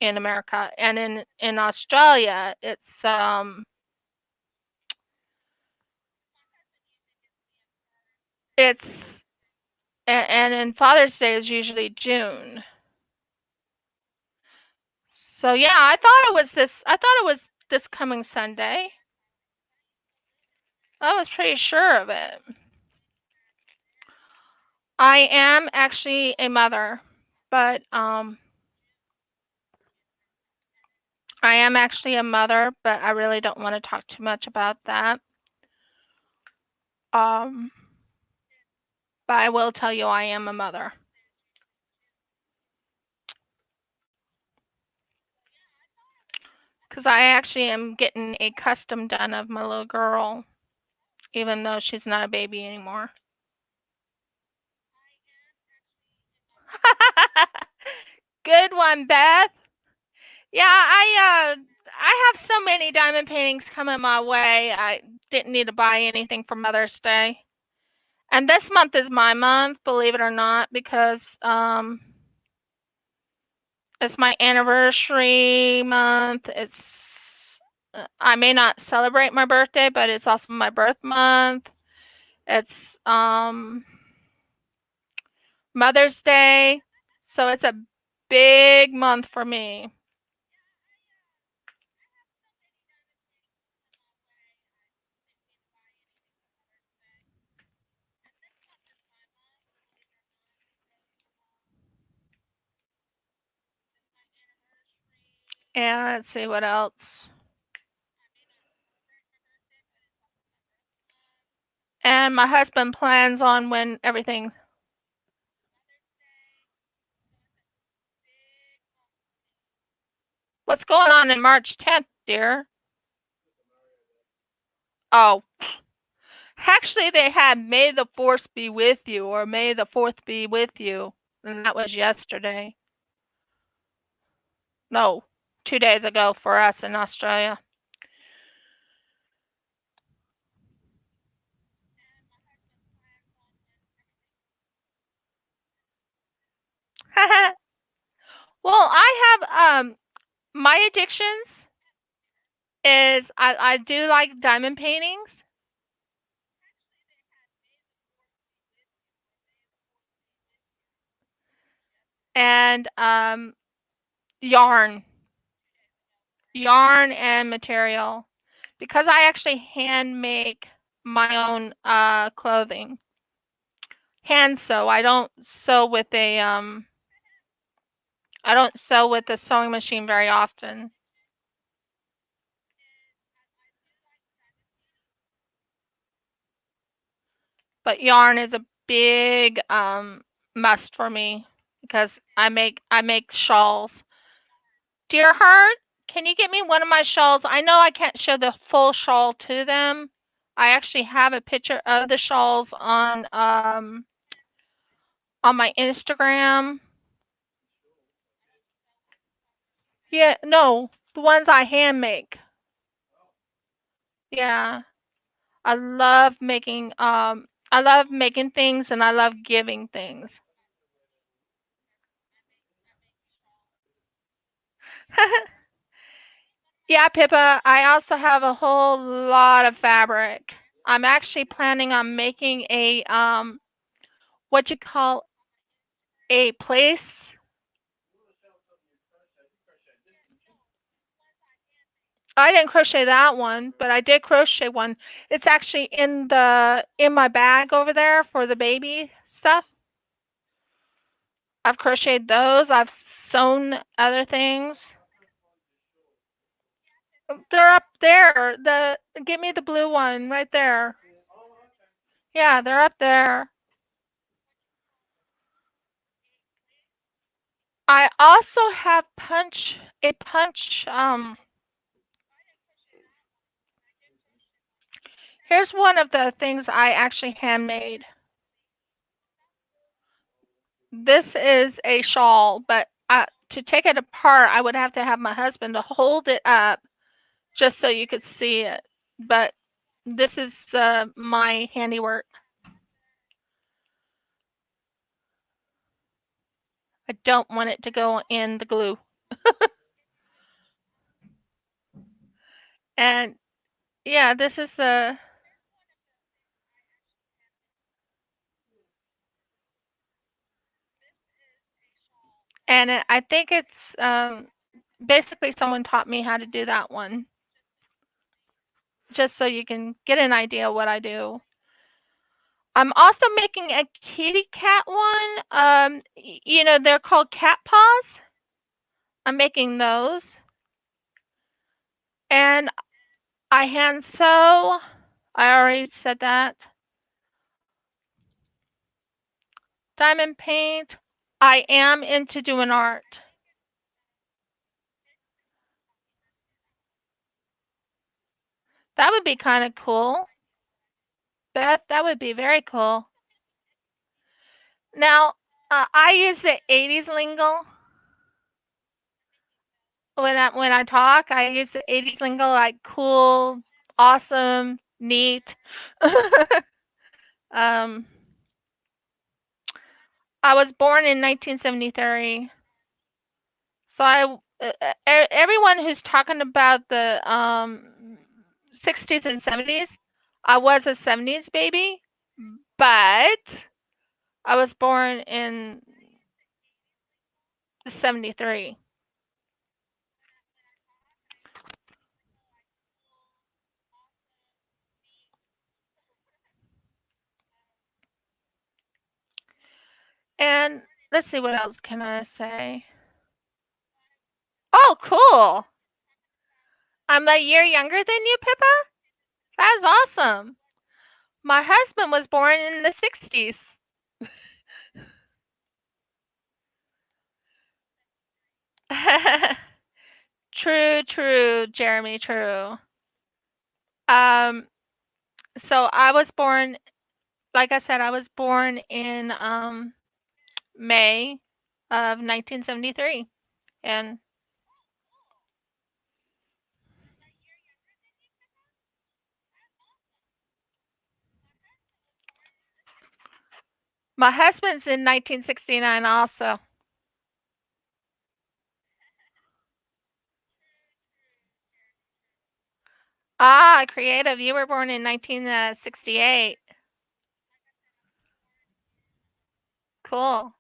in America, and in Australia it's and in Father's Day is usually June. So yeah, I thought it was this coming Sunday. I was pretty sure of it. I am actually a mother, but I am actually a mother, but I really don't want to talk too much about that. Um, but I will tell you I am a mother. Because I actually am getting a custom done of my little girl, even though she's not a baby anymore. Good one, Beth. Yeah, I have so many diamond paintings coming my way. didn't need to buy anything for Mother's Day. And this month is my month, believe it or not, because it's my anniversary month. I may not celebrate my birthday, but it's also my birth month. It's Mother's Day, so it's a big month for me. And let's see what else. And my husband plans on when everything. What's going on in March 10th, dear? Oh, actually, they had May the 4th be with you, or May the 4th be with you. And that was yesterday. No, 2 days ago for us in Australia. Well, I have my addictions is I do like diamond paintings and yarn and material, because I actually hand make my own clothing. Hand sew. I don't sew with a sewing machine very often. But yarn is a big must for me because I make shawls. Dear heart, can you get me one of my shawls? I know I can't show the full shawl to them. I actually have a picture of the shawls on my Instagram. Yeah, no, the ones I hand make. Yeah. I love making things and I love giving things. Yeah, Pippa, I also have a whole lot of fabric. I'm actually planning on making a what you call a place. I didn't crochet that one, but I did crochet one. It's actually in my bag over there for the baby stuff. I've crocheted those. I've sewn other things. They're up there. Give me the blue one right there. Yeah, they're up there. I also have a punch. Here's one of the things I actually handmade. This is a shawl, but to take it apart, I would have to have my husband to hold it up just so you could see it. But this is my handiwork. I don't want it to go in the glue. And yeah, this is I think it's basically someone taught me how to do that one, just so you can get an idea what I do. I'm also making a kitty cat one. They're called cat paws. I'm making those. And I hand sew. I already said that. Diamond paint. I am into doing art. That would be kind of cool. Beth, that would be very cool. Now, I use the 80s lingo when I talk. I use the 80s lingo like cool, awesome, neat. um, I was born in 1973. So everyone who's talking about the 60s and 70s, I was a 70s baby, but I was born in 73. And let's see, what else can I say? Oh, cool. I'm a year younger than you, Pippa? That's awesome. My husband was born in the 60s. True, true, Jeremy, true. Um, so I was born, like I said, I was born in May of 1973. And my husband's in 1969 also. Ah, creative. You were born in 1968. Cool.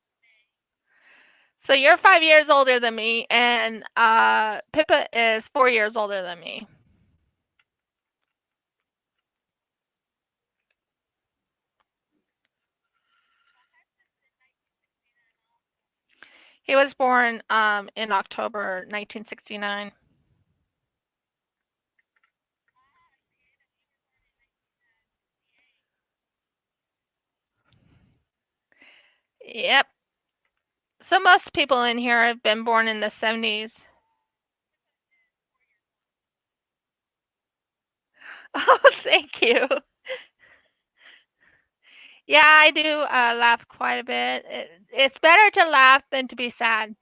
So you're 5 years older than me, and Pippa is 4 years older than me. He was born in October 1969. Yep. So most people in here have been born in the 70s. Oh, thank you. Yeah, I do laugh quite a bit. It's better to laugh than to be sad.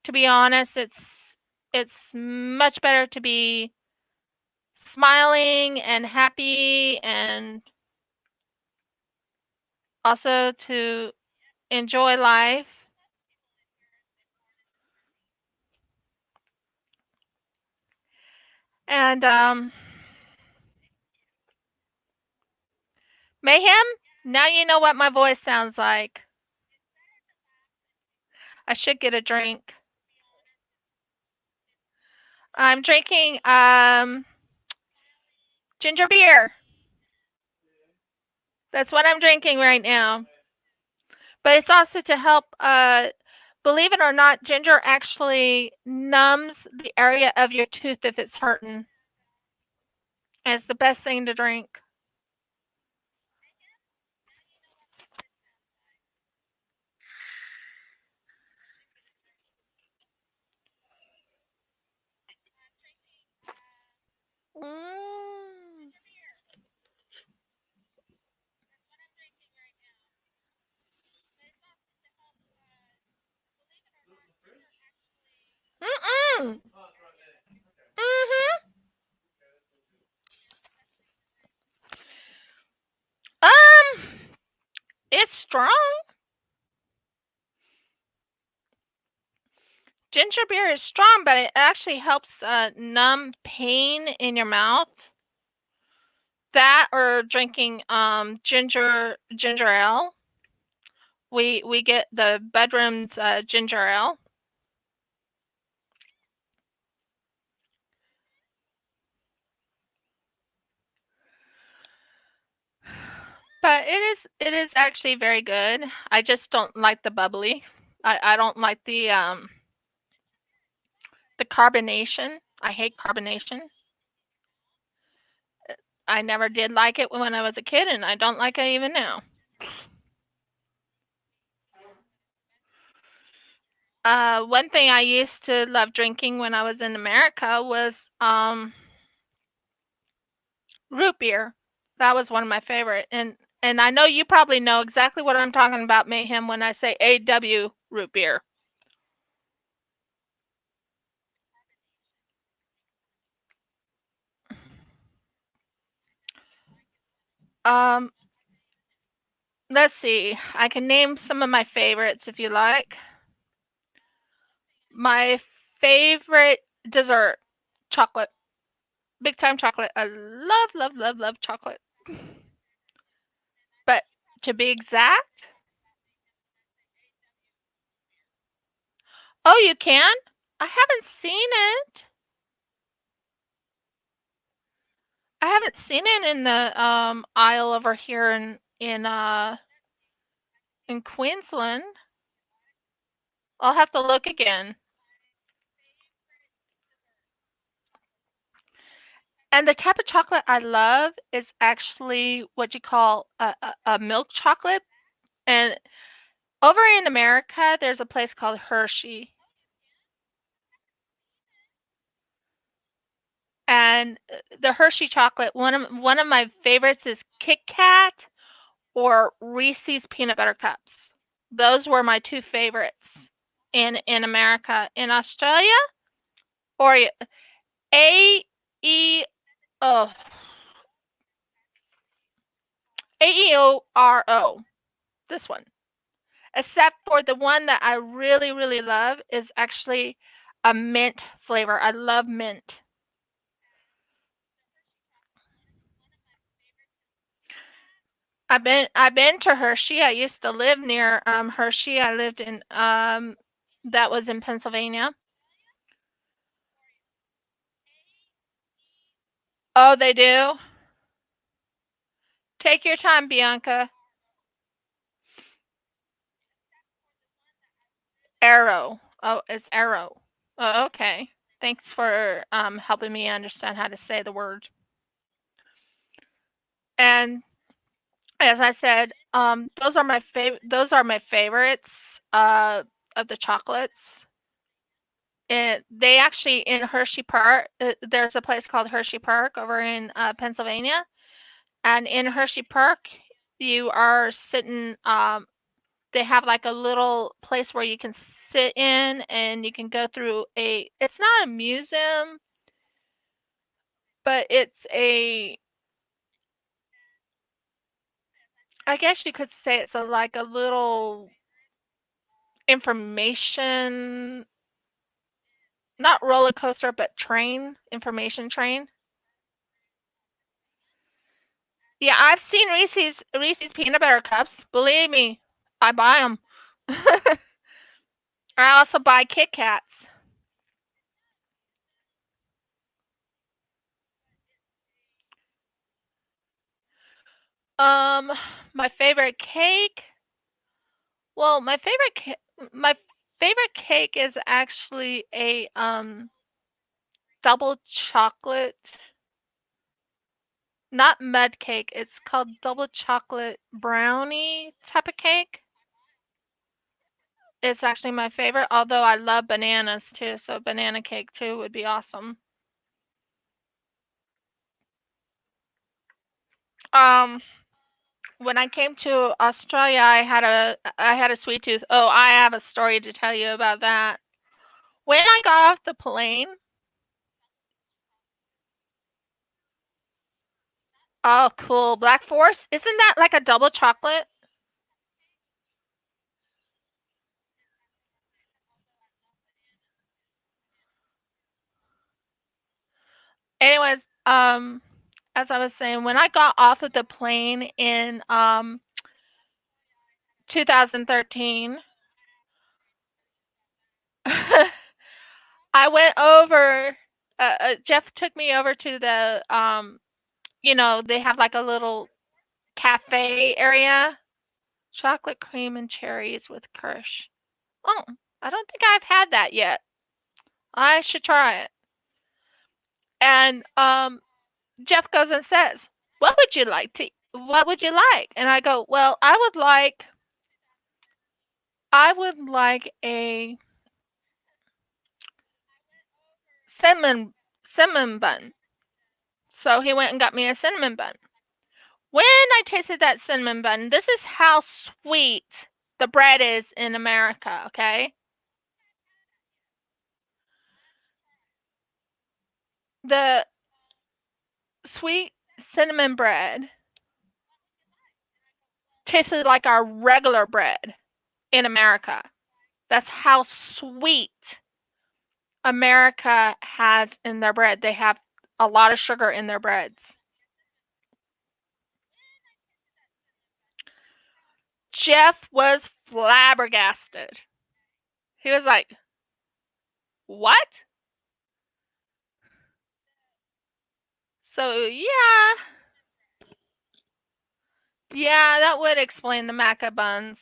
To be honest, it's much better to be smiling and happy, and also to enjoy life. And Mayhem, now you know what my voice sounds like. I should get a drink. I'm drinking ginger beer. That's what I'm drinking right now. But it's also to help believe it or not, ginger actually numbs the area of your tooth if it's hurting. And it's the best thing to drink. Mm. Mm-mm. Mm-hmm. Um, it's strong. Ginger beer is strong, but it actually helps numb pain in your mouth. That or drinking ginger ale. We get the bedroom's ginger ale. But it is actually very good. I just don't like the bubbly. I don't like the carbonation. I hate carbonation. I never did like it when I was a kid, and I don't like it even now. One thing I used to love drinking when I was in America was root beer. That was one of my favorite, and I know you probably know exactly what I'm talking about, Mayhem, when I say AW root beer. Um, let's see. I can name some of my favorites if you like. My favorite dessert, chocolate. Big time chocolate. I love, love, love, love chocolate. But to be exact, oh, you can? I haven't seen it. I haven't seen it in the aisle over here in Queensland. I'll have to look again. And the type of chocolate I love is actually what you call a milk chocolate. And over in America, there's a place called Hershey. And the Hershey chocolate, one of my favorites is Kit Kat or Reese's peanut butter cups. Those were my two favorites in America. In Australia, Oreo, A oh AEORO. This one, except for the one that I really really love is actually a mint flavor. I love mint. I've been to Hershey. I used to live near Hershey. I lived in that was in Pennsylvania. Oh, they do. Take your time, Bianca. Arrow. Oh, it's arrow. Oh, okay. Thanks for helping me understand how to say the word. And as I said, those are my favorites of the chocolates. They actually in Hershey Park. There's a place called Hershey Park over in Pennsylvania, and in Hershey Park, you are sitting. They have like a little place where you can sit in, and you can go through a. It's not a museum, but it's a. I guess you could say it's a like a little information, not roller coaster, but train, information train. Yeah, I've seen Reese's peanut butter cups. Believe me, I buy them. I also buy Kit Kats. Um, my favorite cake. Well, my favorite cake is actually a double chocolate, not mud cake. It's called double chocolate brownie type of cake. It's actually my favorite, although I love bananas too, so banana cake too would be awesome. Um, when I came to Australia, I had a sweet tooth. Oh, I have a story to tell you about that. When I got off the plane, oh cool, Black Forest. Isn't that like a double chocolate? Anyways, as I was saying, when I got off of the plane in 2013, I went over. Jeff took me over to the they have like a little cafe area, chocolate cream and cherries with kirsch. Oh, I don't think I've had that yet. I should try it. And Jeff goes and says, What would you like?" And I go, "Well, I would like a cinnamon bun." So he went and got me a cinnamon bun. When I tasted that cinnamon bun, this is how sweet the bread is in America, okay? The sweet cinnamon bread. tasted like our regular bread in America. That's how sweet America has in their bread. They have a lot of sugar in their breads. Jeff was flabbergasted. He was like, "What?" So, yeah. Yeah, that would explain the maca buns.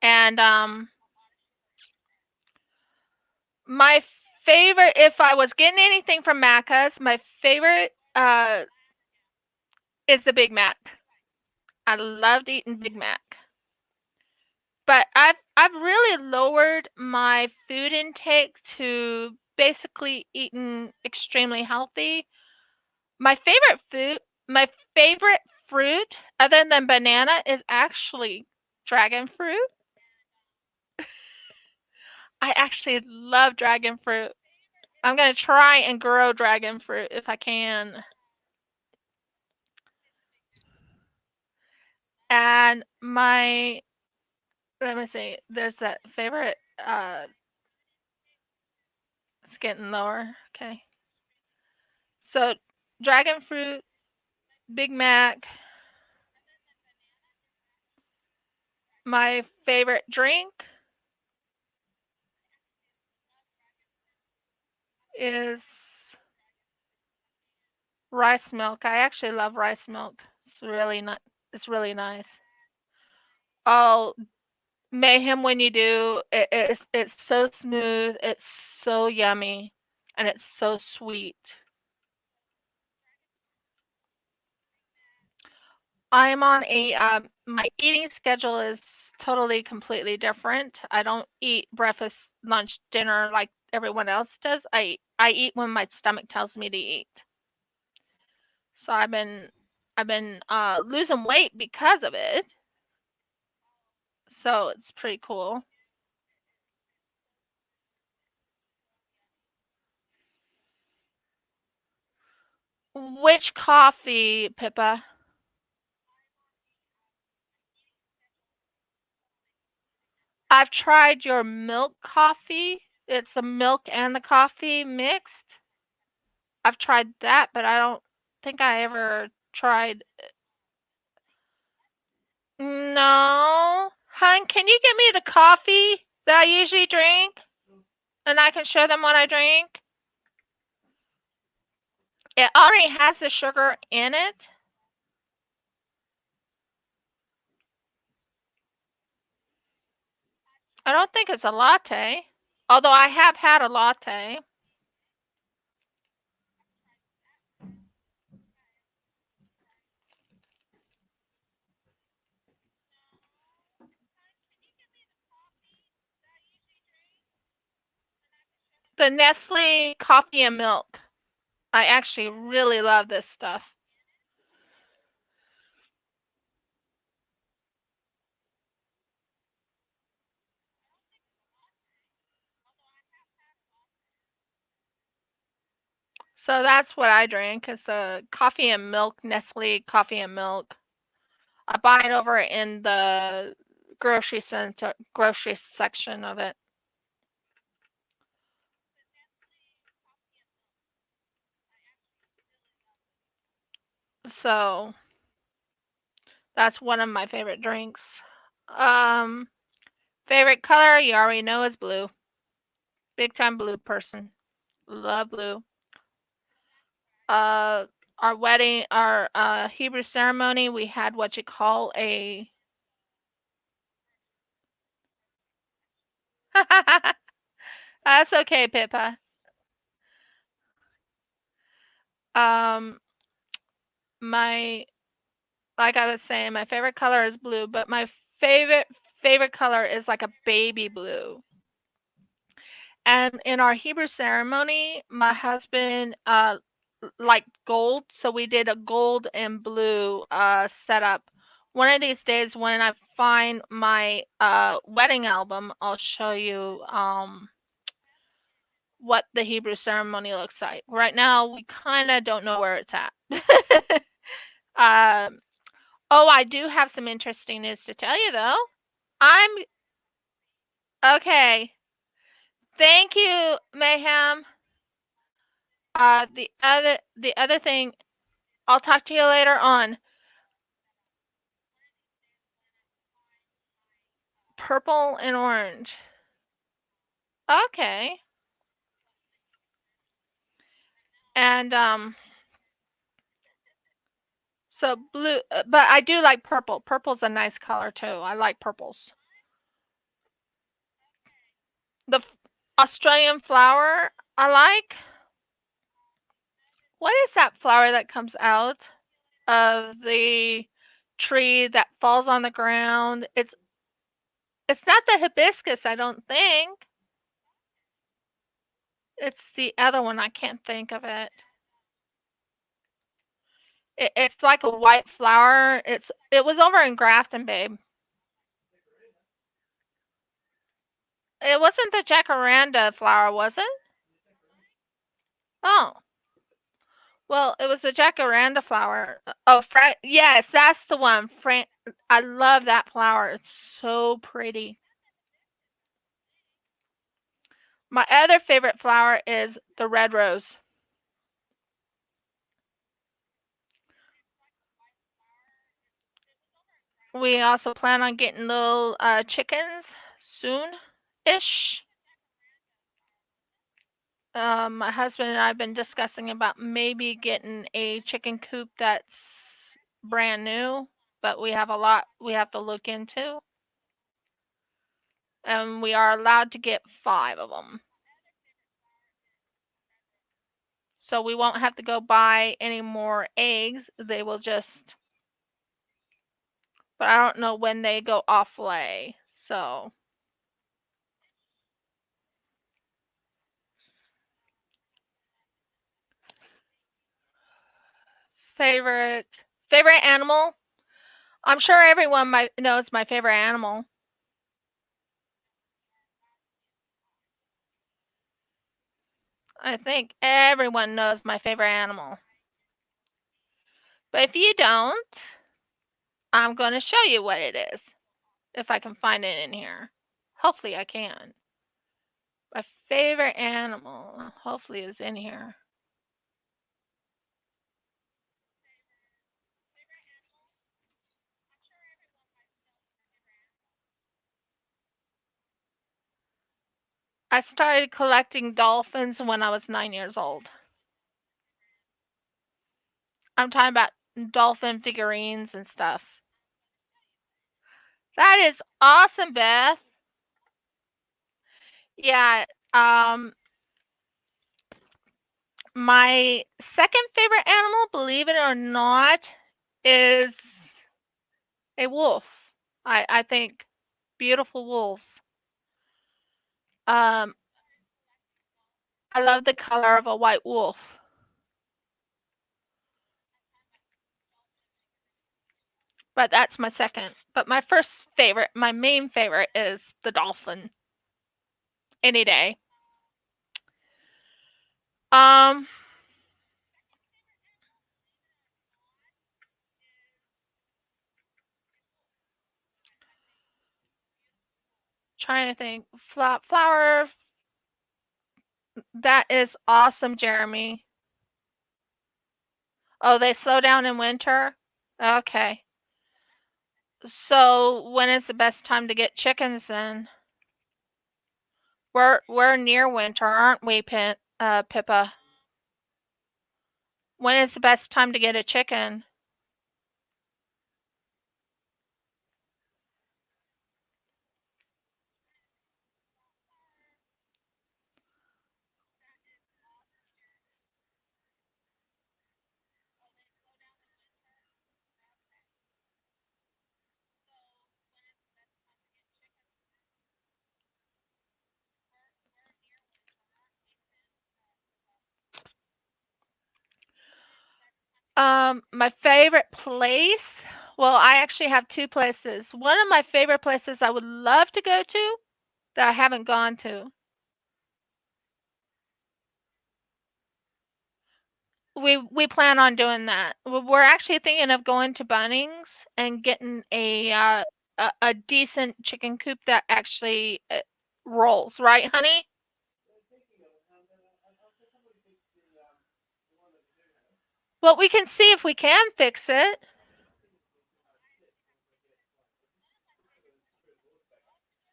And my favorite, if I was getting anything from Macca's, my favorite is the Big Mac. I loved eating Big Mac. But I've really lowered my food intake to basically eating extremely healthy. My favorite food, my favorite fruit other than banana is actually dragon fruit. I actually love dragon fruit. I'm going to try and grow dragon fruit if I can. And my, let me see, there's that favorite, it's getting lower. Okay. So, dragon fruit, Big Mac. My favorite drink is rice milk. I actually love rice milk. It's really not. It's really nice. Oh, mayhem when you do. It's so smooth. It's so yummy, and it's so sweet. I am on a my eating schedule is totally completely different. I don't eat breakfast, lunch, dinner like everyone else does. I eat when my stomach tells me to eat. So I've been losing weight because of it. So it's pretty cool. Which coffee, Pippa? I've tried your milk coffee. It's the milk and the coffee mixed. I've tried that, but I don't think I ever tried. No. Hun, can you get me the coffee that I usually drink? And I can show them what I drink? It already has the sugar in it. I don't think it's a latte. Although I have had a latte. The Nestle coffee and milk. I actually really love this stuff. So that's what I drink is the coffee and milk, Nestle coffee and milk. I buy it over in the grocery section of it. So that's one of my favorite drinks. Um, Favorite color, you already know, is blue. Big time blue person. Love blue. Uh, our wedding, our Hebrew ceremony, we had what you call a. That's okay, Pippa. Um, my like I was saying, my favorite color is blue, but my favorite color is like a baby blue. And in our Hebrew ceremony, my husband liked gold, so we did a gold and blue setup. One of these days, when I find my wedding album, I'll show you what the Hebrew ceremony looks like. Right now, we kind of don't know where it's at. Oh, I do have some interesting news to tell you, though. I'm okay. Thank you, Mayhem. The other thing, I'll talk to you later on. Purple and orange. Okay. And so blue, but I do like purple. Purple's a nice color too. I like purples. The Australian flower I like. What is that flower that comes out of the tree that falls on the ground? It's not the hibiscus, I don't think. It's the other one. I can't think of it. It's like a white flower. It was over in Grafton, babe. It wasn't the jacaranda flower, was it? Oh, well, it was the jacaranda flower. Oh, yes, that's the one. I love that flower. It's so pretty. My other favorite flower is the red rose. We also plan on getting little chickens soon-ish. My husband and I have been discussing about maybe getting a chicken coop that's brand new, but we have a lot we have to look into. And we are allowed to get 5 of them. So we won't have to go buy any more eggs. They will just, but I don't know when they go off lay. So favorite favorite animal? I'm sure everyone knows my favorite animal. I think everyone knows my favorite animal. But if you don't, I'm going to show you what it is. If I can find it in here. Hopefully I can. My favorite animal, hopefully, is in here. I started collecting dolphins when I was 9 years old. I'm talking about dolphin figurines and stuff. That is awesome, Beth. Yeah, my second favorite animal, believe it or not, is a wolf. I think beautiful wolves. Um, I love the color of a white wolf. But that's my second. But my first favorite, my main favorite, is the dolphin. Any day. Um, trying to think. Flower. That is awesome, Jeremy. Oh, they slow down in winter? Okay. So when is the best time to get chickens then? We're near winter, aren't we, Pippa? When is the best time to get a chicken? My favorite place? Well, I actually have 2 places. One of my favorite places I would love to go to that I haven't gone to We plan on doing that. We're actually thinking of going to Bunnings and getting a decent chicken coop that actually rolls, right, honey? Well, we can see if we can fix it.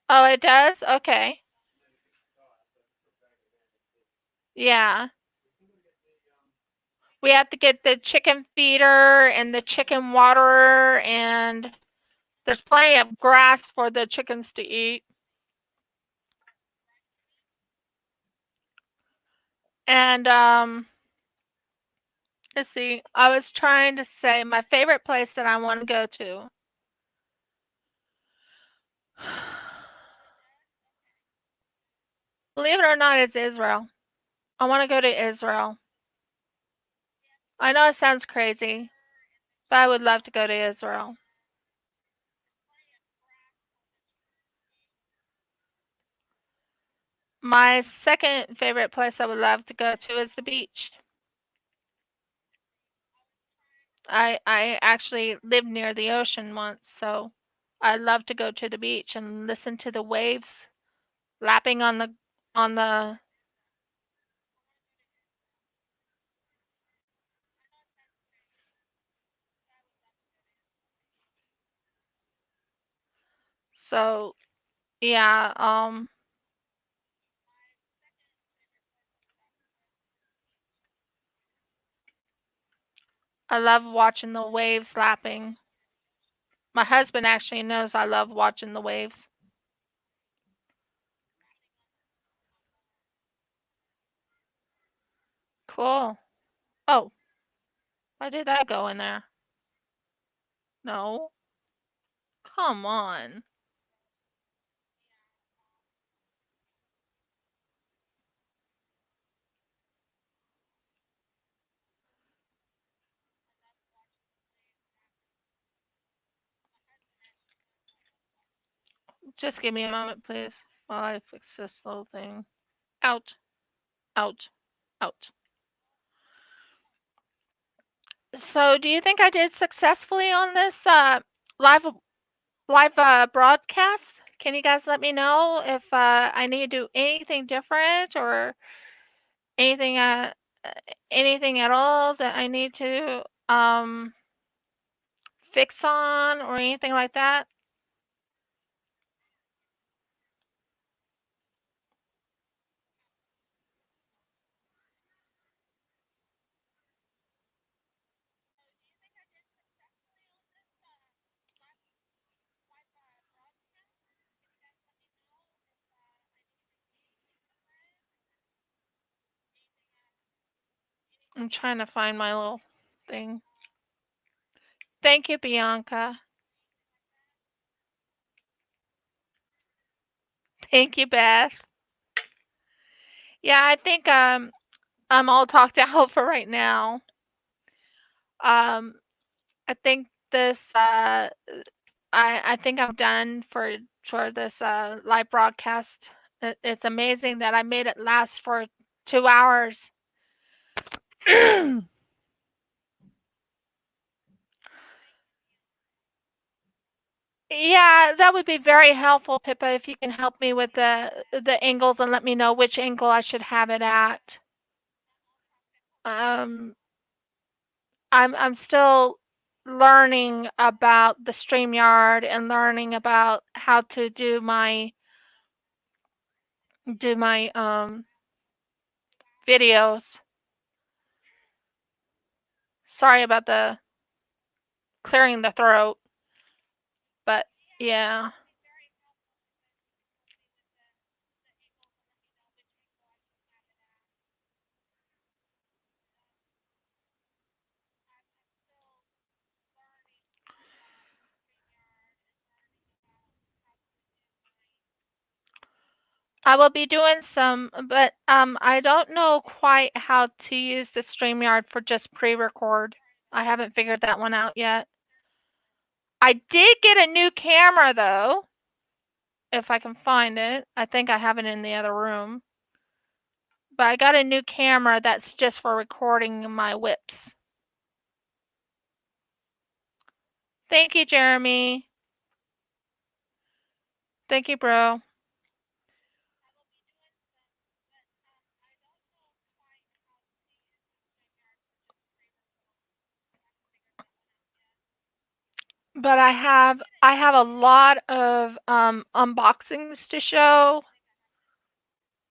Oh, it does? Okay. Yeah. We have to get the chicken feeder and the chicken waterer, and there's plenty of grass for the chickens to eat. And let's see. I was trying to say my favorite place that I want to go to. Believe it or not, it's Israel. I want to go to Israel. I know it sounds crazy, but I would love to go to Israel. My second favorite place I would love to go to is the beach. I actually lived near the ocean once, so I love to go to the beach and listen to the waves lapping on the so yeah, I love watching the waves lapping. My husband actually knows I love watching the waves. Cool. Oh, why did that go in there? No. Come on. Just give me a moment, please, while I fix this little thing. Out, out, out. So, do you think I did successfully on this live broadcast? Can you guys let me know if I need to do anything different or anything uh, anything at all that I need to fix on or anything like that? I'm trying to find my little thing. Thank you, Bianca. Thank you, Beth. Yeah, I think I'm all talked out for right now. Um, I think this I think I'm done for this live broadcast. It's amazing that I made it last for 2 hours. Yeah, that would be very helpful, Pippa, if you can help me with the angles and let me know which angle I should have it at. Um, I'm still learning about the StreamYard and learning about how to do my videos. Sorry about the clearing the throat, but yeah. I will be doing some, but I don't know quite how to use the StreamYard for just pre-record. I haven't figured that one out yet. I did get a new camera though, if I can find it. I think I have it in the other room. But I got a new camera that's just for recording my WIPs. Thank you, Jeremy. Thank you, bro. But I have a lot of unboxings to show.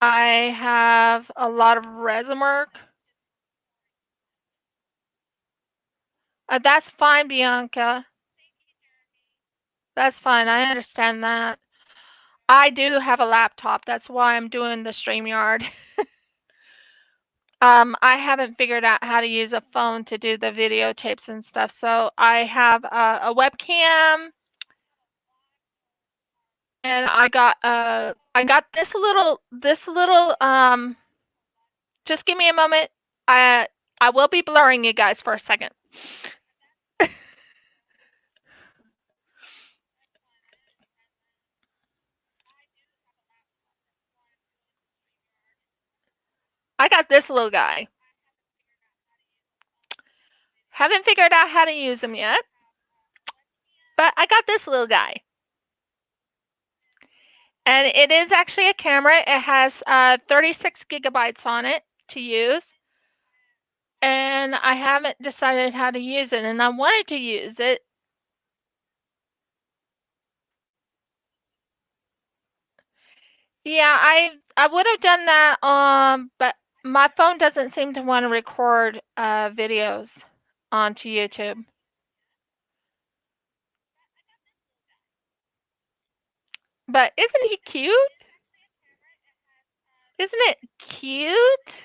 I have a lot of resin work. That's fine, Bianca. That's fine. I understand that. I do have a laptop. That's why I'm doing the StreamYard. I haven't figured out how to use a phone to do the videotapes and stuff. So I have a webcam, and I got this little just give me a moment. I will be blurring you guys for a second. I got this little guy. Haven't figured out how to use him yet, but I got this little guy. And it is actually a camera. It has 36 gigabytes on it to use. And I haven't decided how to use it, and I wanted to use it. Yeah, I would have done that, but my phone doesn't seem to want to record videos onto YouTube. But isn't he cute? Isn't it cute?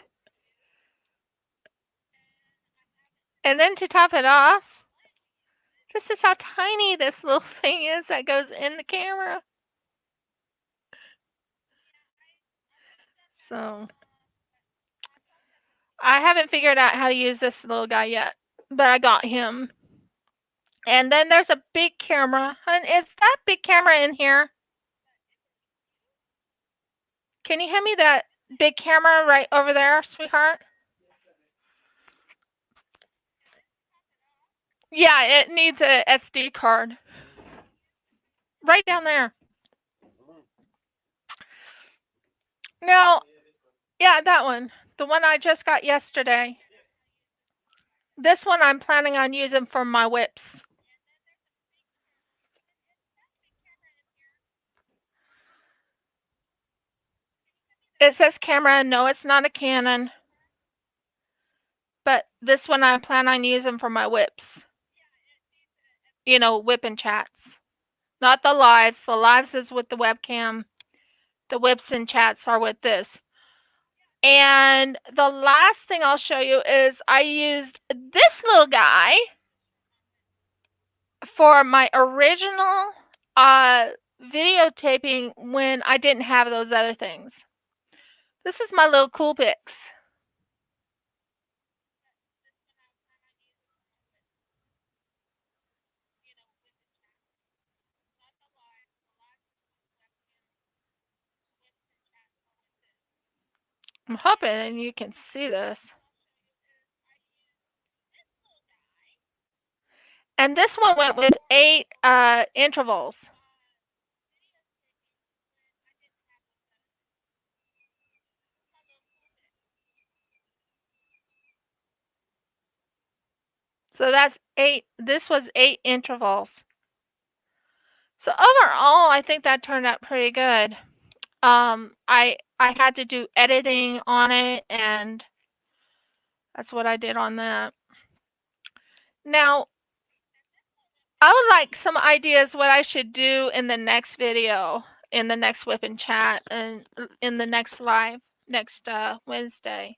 And then to top it off, this is how tiny this little thing is that goes in the camera. So I haven't figured out how to use this little guy yet, but I got him. And then there's a big camera. And is that big camera in here? Can you hand me that big camera right over there, sweetheart? Yeah, it needs a SD card. Right down there. No, yeah, that one. The one I just got yesterday. This one I'm planning on using for my WIPs. It says camera. No, it's not a Canon. But this one I plan on using for my WIPs. You know, WIP and chats. Not the lives. The lives is with the webcam. The WIPs and chats are with this. And the last thing I'll show you is I used this little guy for my original videotaping when I didn't have those other things. This is my little cool pics. I'm hoping you can see this. And this one went with 8 intervals. So that's 8. This was 8 intervals. So overall, I think that turned out pretty good. I had to do editing on it, and that's what I did on that. Now, I would like some ideas what I should do in the next video, in the next WIP and Chat, and in the next live next Wednesday.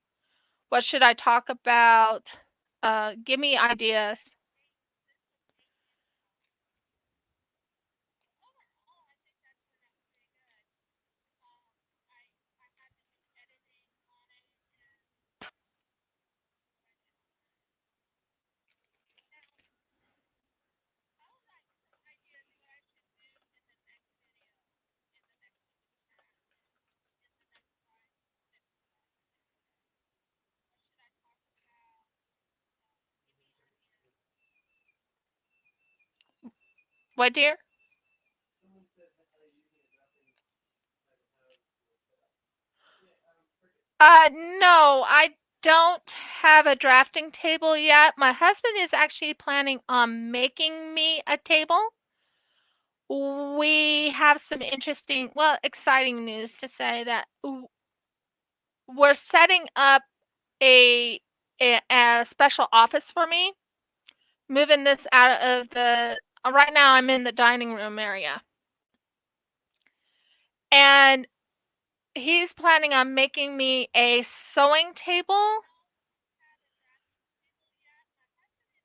What should I talk about? Give me ideas. What, dear? No, I don't have a drafting table yet. My husband is actually planning on making me a table. We have some interesting, well, exciting news to say that we're setting up a special office for me, moving this out of the right now I'm in the dining room area. And he's planning on making me a sewing table.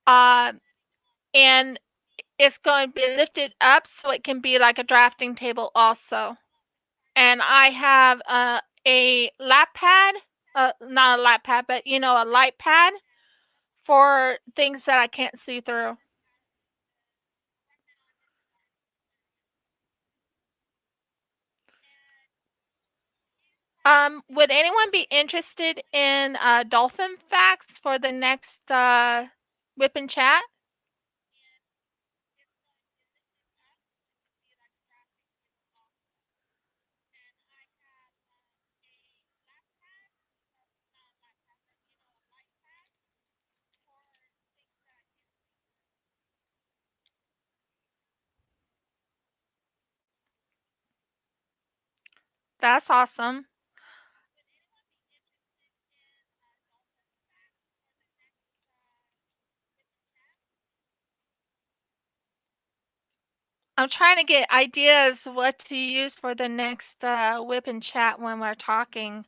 And it's going to be lifted up so it can be like a drafting table also. And I have a lap pad, not a lap pad, but a light pad for things that I can't see through. Would anyone be interested in dolphin facts for the next WIP and Chat? That's awesome. I'm trying to get ideas what to use for the next WIP and Chat when we're talking.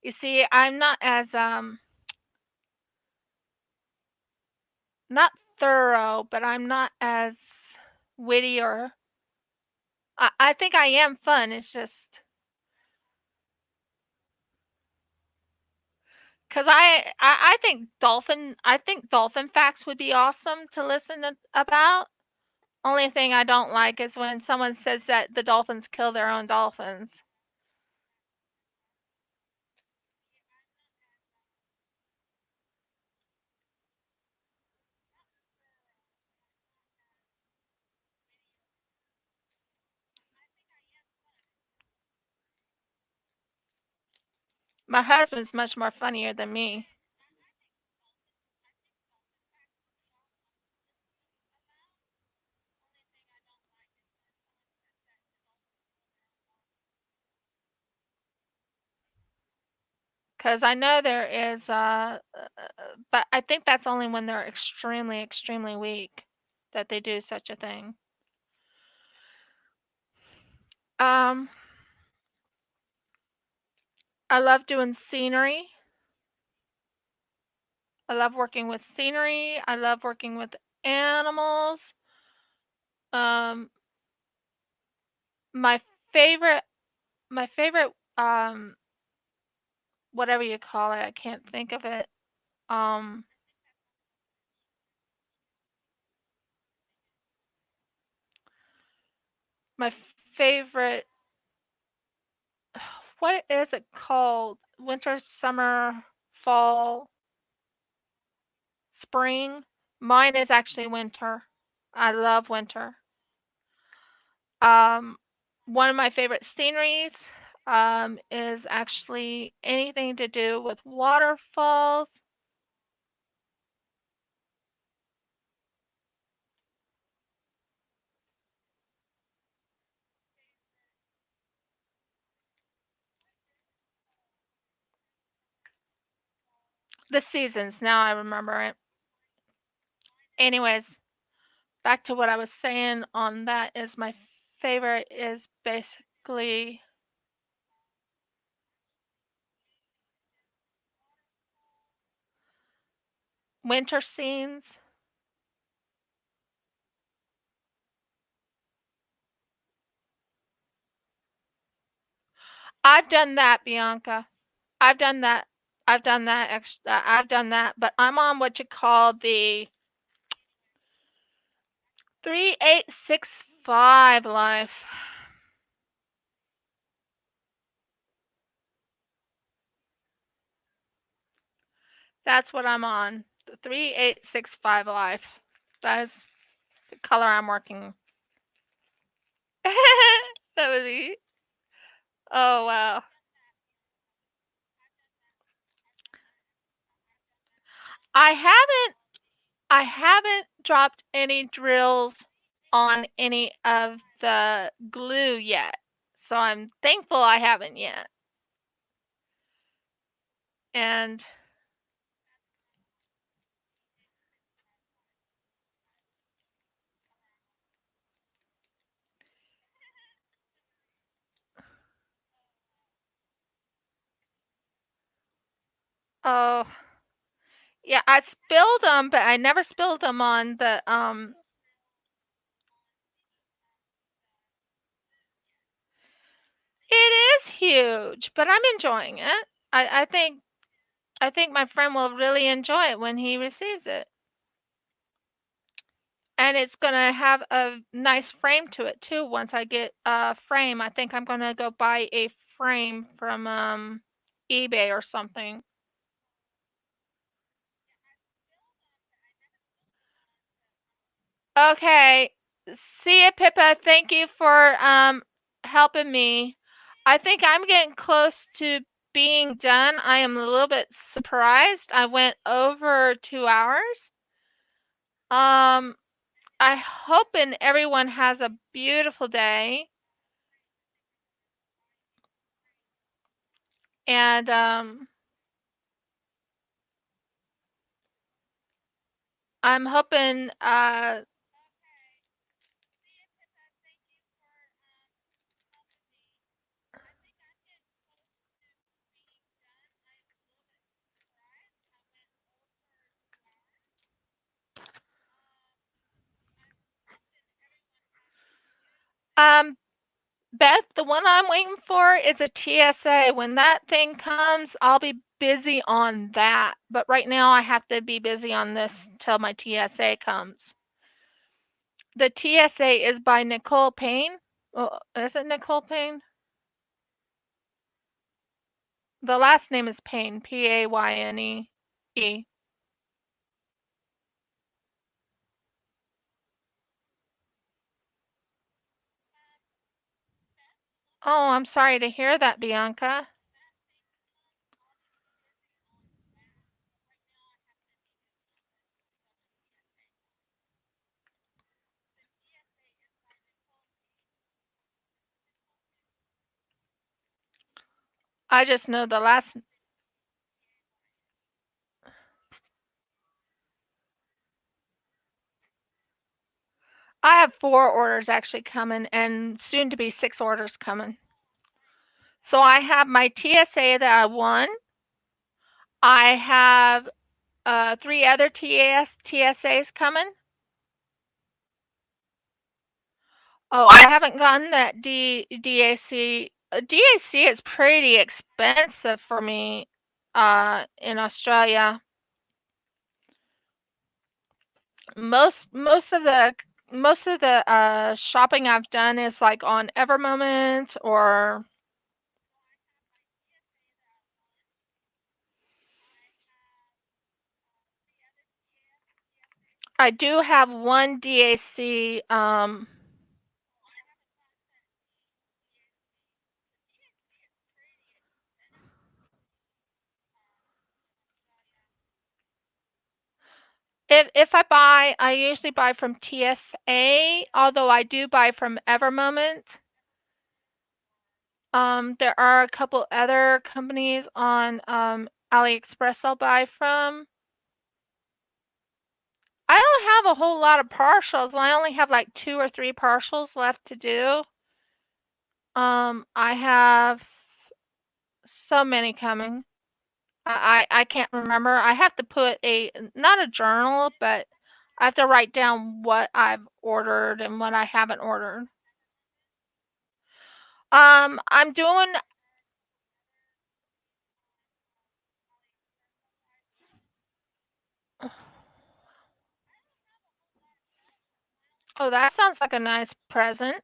You see, I'm not as not thorough, but I'm not as witty or I think I am fun. It's just because I think dolphin facts would be awesome to listen about. Only thing I don't like is when someone says that the dolphins kill their own dolphins. My husband's much more funnier than me. Because I know there is, but I think that's only when they're extremely, extremely weak that they do such a thing. Um, I love doing scenery. I love working with scenery. I love working with animals. Um, my favorite, my favorite, whatever you call it, I can't think of it. Um, my favorite, what is it called? Winter, summer, fall, spring. Mine is actually winter. I love winter. Um, one of my favorite sceneries is actually anything to do with waterfalls. The seasons, now I remember it. Anyways, back to what I was saying on that is my favorite is basically winter scenes. I've done that, Bianca. I've done that. I've done that extra. I've done that, but I'm on what you call the 3865 life. That's what I'm on. The 3865 life. That is the color I'm working. That would be. Oh wow. I haven't I haven't dropped any drills on any of the glue yet. So I'm thankful I haven't yet. And oh, yeah, I spilled them, but I never spilled them on the It is huge, but I'm enjoying it. I think my friend will really enjoy it when he receives it. And it's gonna have a nice frame to it too once I get a frame. I think I'm gonna go buy a frame from eBay or something. Okay. See ya, Pippa. Thank you for helping me. I think I'm getting close to being done. I am a little bit surprised. I went over 2 hours. Um, I hoping everyone has a beautiful day. And I'm hoping Beth, the one I'm waiting for is a TSA. When that thing comes, I'll be busy on that. But right now I have to be busy on this till my TSA comes. The TSA is by Nicole Payne. Oh, is it Nicole Payne? The last name is Payne, Payne. E. Oh, I'm sorry to hear that, Bianca. I just know the last. I have 4 orders actually coming and soon to be 6 orders coming. So I have my TSA that I won. I have 3 other TSAs coming. Oh, I haven't gotten that DAC. DAC is pretty expensive for me in Australia. Most of the shopping I've done is like on Evermoment or I do have one DAC. If I buy, I usually buy from TSA, although I do buy from Evermoment. There are a couple other companies on AliExpress I'll buy from. I don't have a whole lot of partials. I only have like 2 or 3 partials left to do. I have so many coming. I can't remember. I have to put not a journal, but I have to write down what I've ordered and what I haven't ordered. I'm doing. Oh, that sounds like a nice present.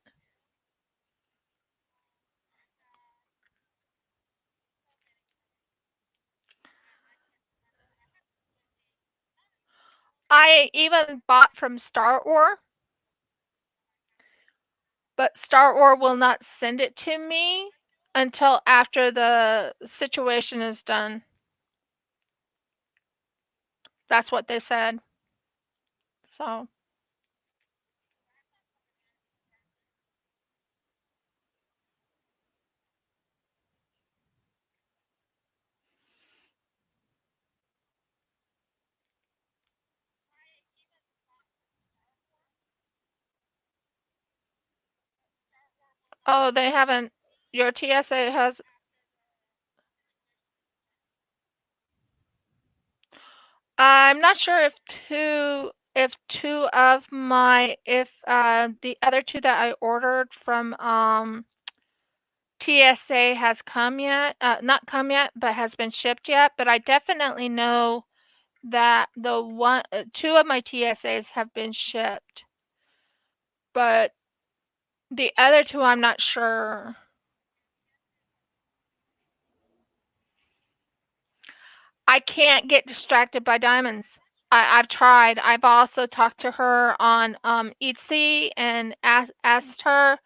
I even bought from Star Wars. but Star Wars will not send it to me until after the situation is done. That's what they said. So, oh, they haven't. Your TSA has. I'm not sure if the other two that I ordered from TSA has come yet. Not come yet, but has been shipped yet. But I definitely know that two of my TSAs have been shipped, but the other two I'm not sure. I can't get distracted by diamonds. I've tried. I've also talked to her on Etsy and asked her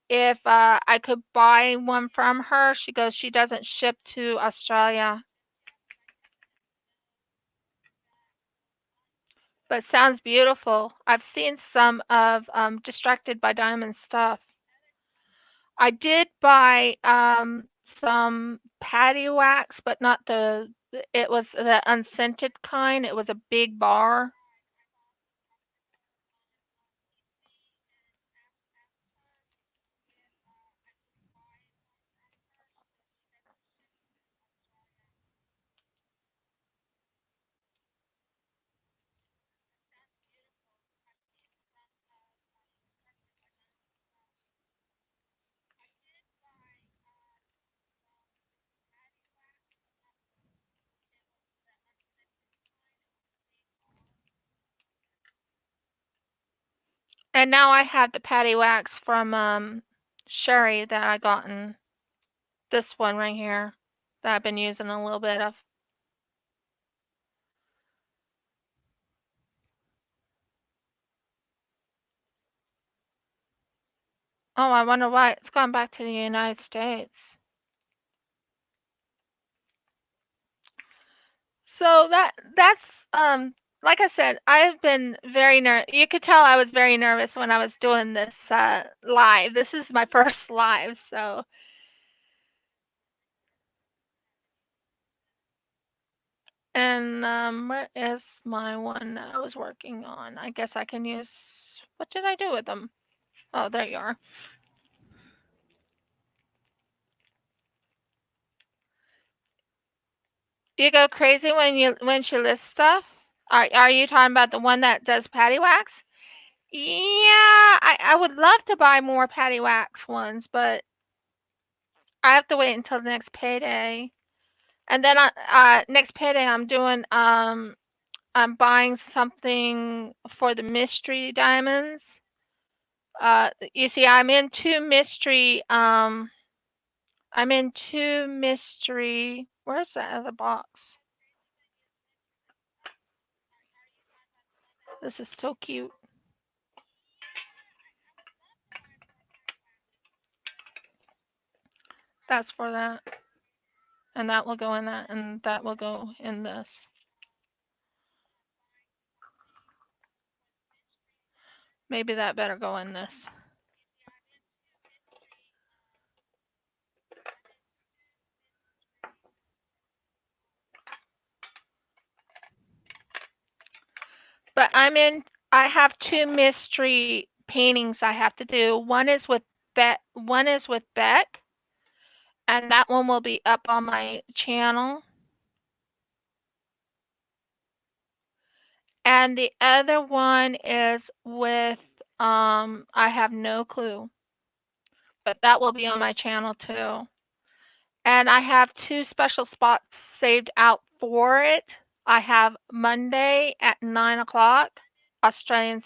if I could buy one from her. She goes, she doesn't ship to Australia. But sounds beautiful. I've seen some of Distracted by Diamond stuff. I did buy some patty wax, but not it was the unscented kind. It was a big bar. And now I have the patty wax from Cherri that I gotten. This one right here that I've been using a little bit of. Oh, I wonder why it's gone back to the United States. So that's like I said, I've been very you could tell I was very nervous when I was doing this live. This is my first live, so and where is my one that I was working on? I guess I can use what did I do with them? Oh, there you are. You go crazy when she lists stuff? Are you talking about the one that does patty wax? Yeah, I would love to buy more patty wax ones, but I have to wait until the next payday. And then next payday I'm buying something for the mystery diamonds. You see, I'm into mystery. Where's that other box? This is so cute. That's for that. And that will go in that, and that will go in this. Maybe that better go in this. But I have two mystery paintings I have to do. One is with Beck, and that one will be up on my channel. And the other one is with I have no clue, but that will be on my channel too. And I have two special spots saved out for it. I have Monday at 9 o'clock Australian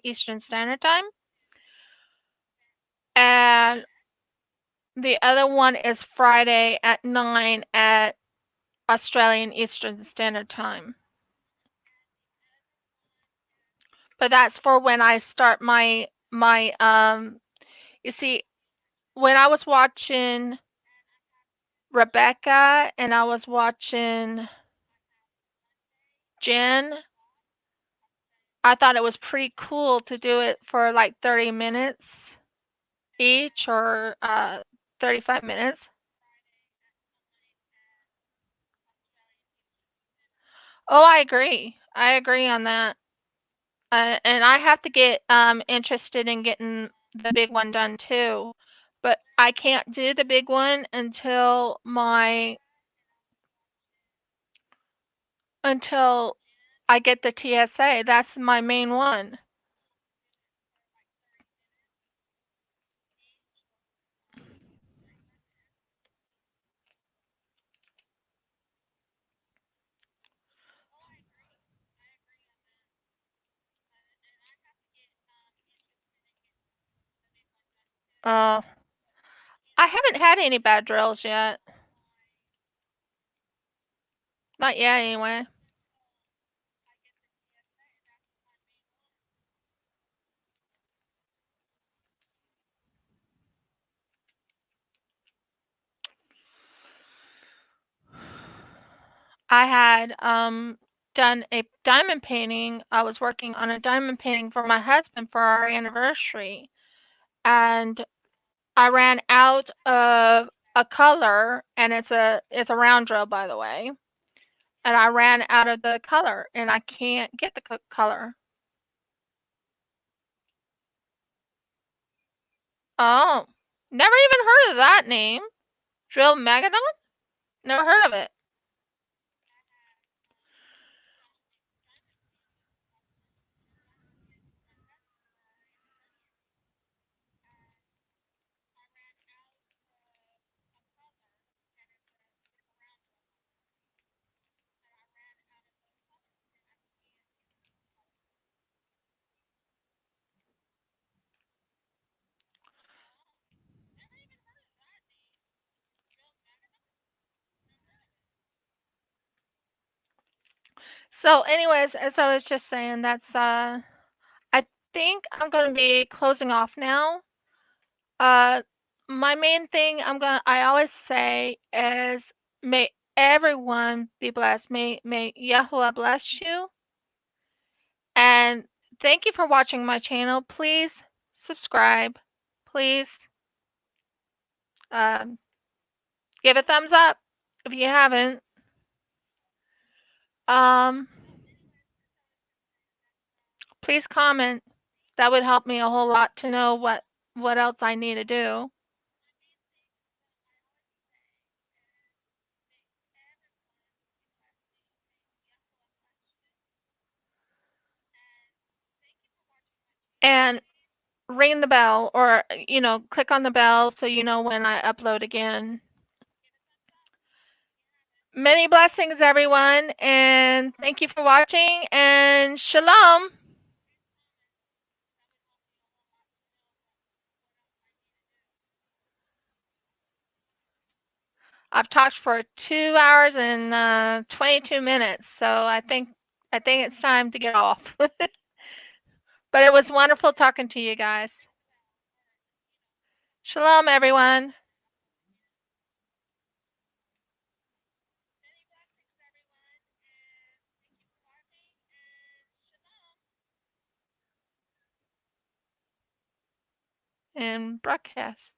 Eastern Standard Time. And the other one is Friday at 9 at Australian Eastern Standard Time. But that's for when I start my my you see, when I was watching Rebecca and I was watching Jen, I thought it was pretty cool to do it for like 30 minutes each or 35 minutes. Oh, I agree. I agree on that. And I have to get interested in getting the big one done too. But I can't do the big one until I get the TSA. That's my main one. Uh, I haven't had any bad drills yet. Not yet, anyway. I had done a diamond painting. I was working on a diamond painting for my husband for our anniversary, and I ran out of a color, and it's a round drill, by the way. And I ran out of the color, and I can't get the color. Oh, never even heard of that name. Drill Megadon? Never heard of it. So, anyways, as I was just saying, that's I think I'm gonna be closing off now. Uh, my main thing I always say is may everyone be blessed. May Yahuwah bless you. And thank you for watching my channel. Please subscribe. Please um, give a thumbs up if you haven't. Um, please comment. That would help me a whole lot to know what else I need to do. And ring the bell or click on the bell so you know when I upload again. Many blessings, everyone, and thank you for watching, and shalom. I've talked for 2 hours and 22 minutes, so I think it's time to get off. But it was wonderful talking to you guys. Shalom, everyone. And broadcast.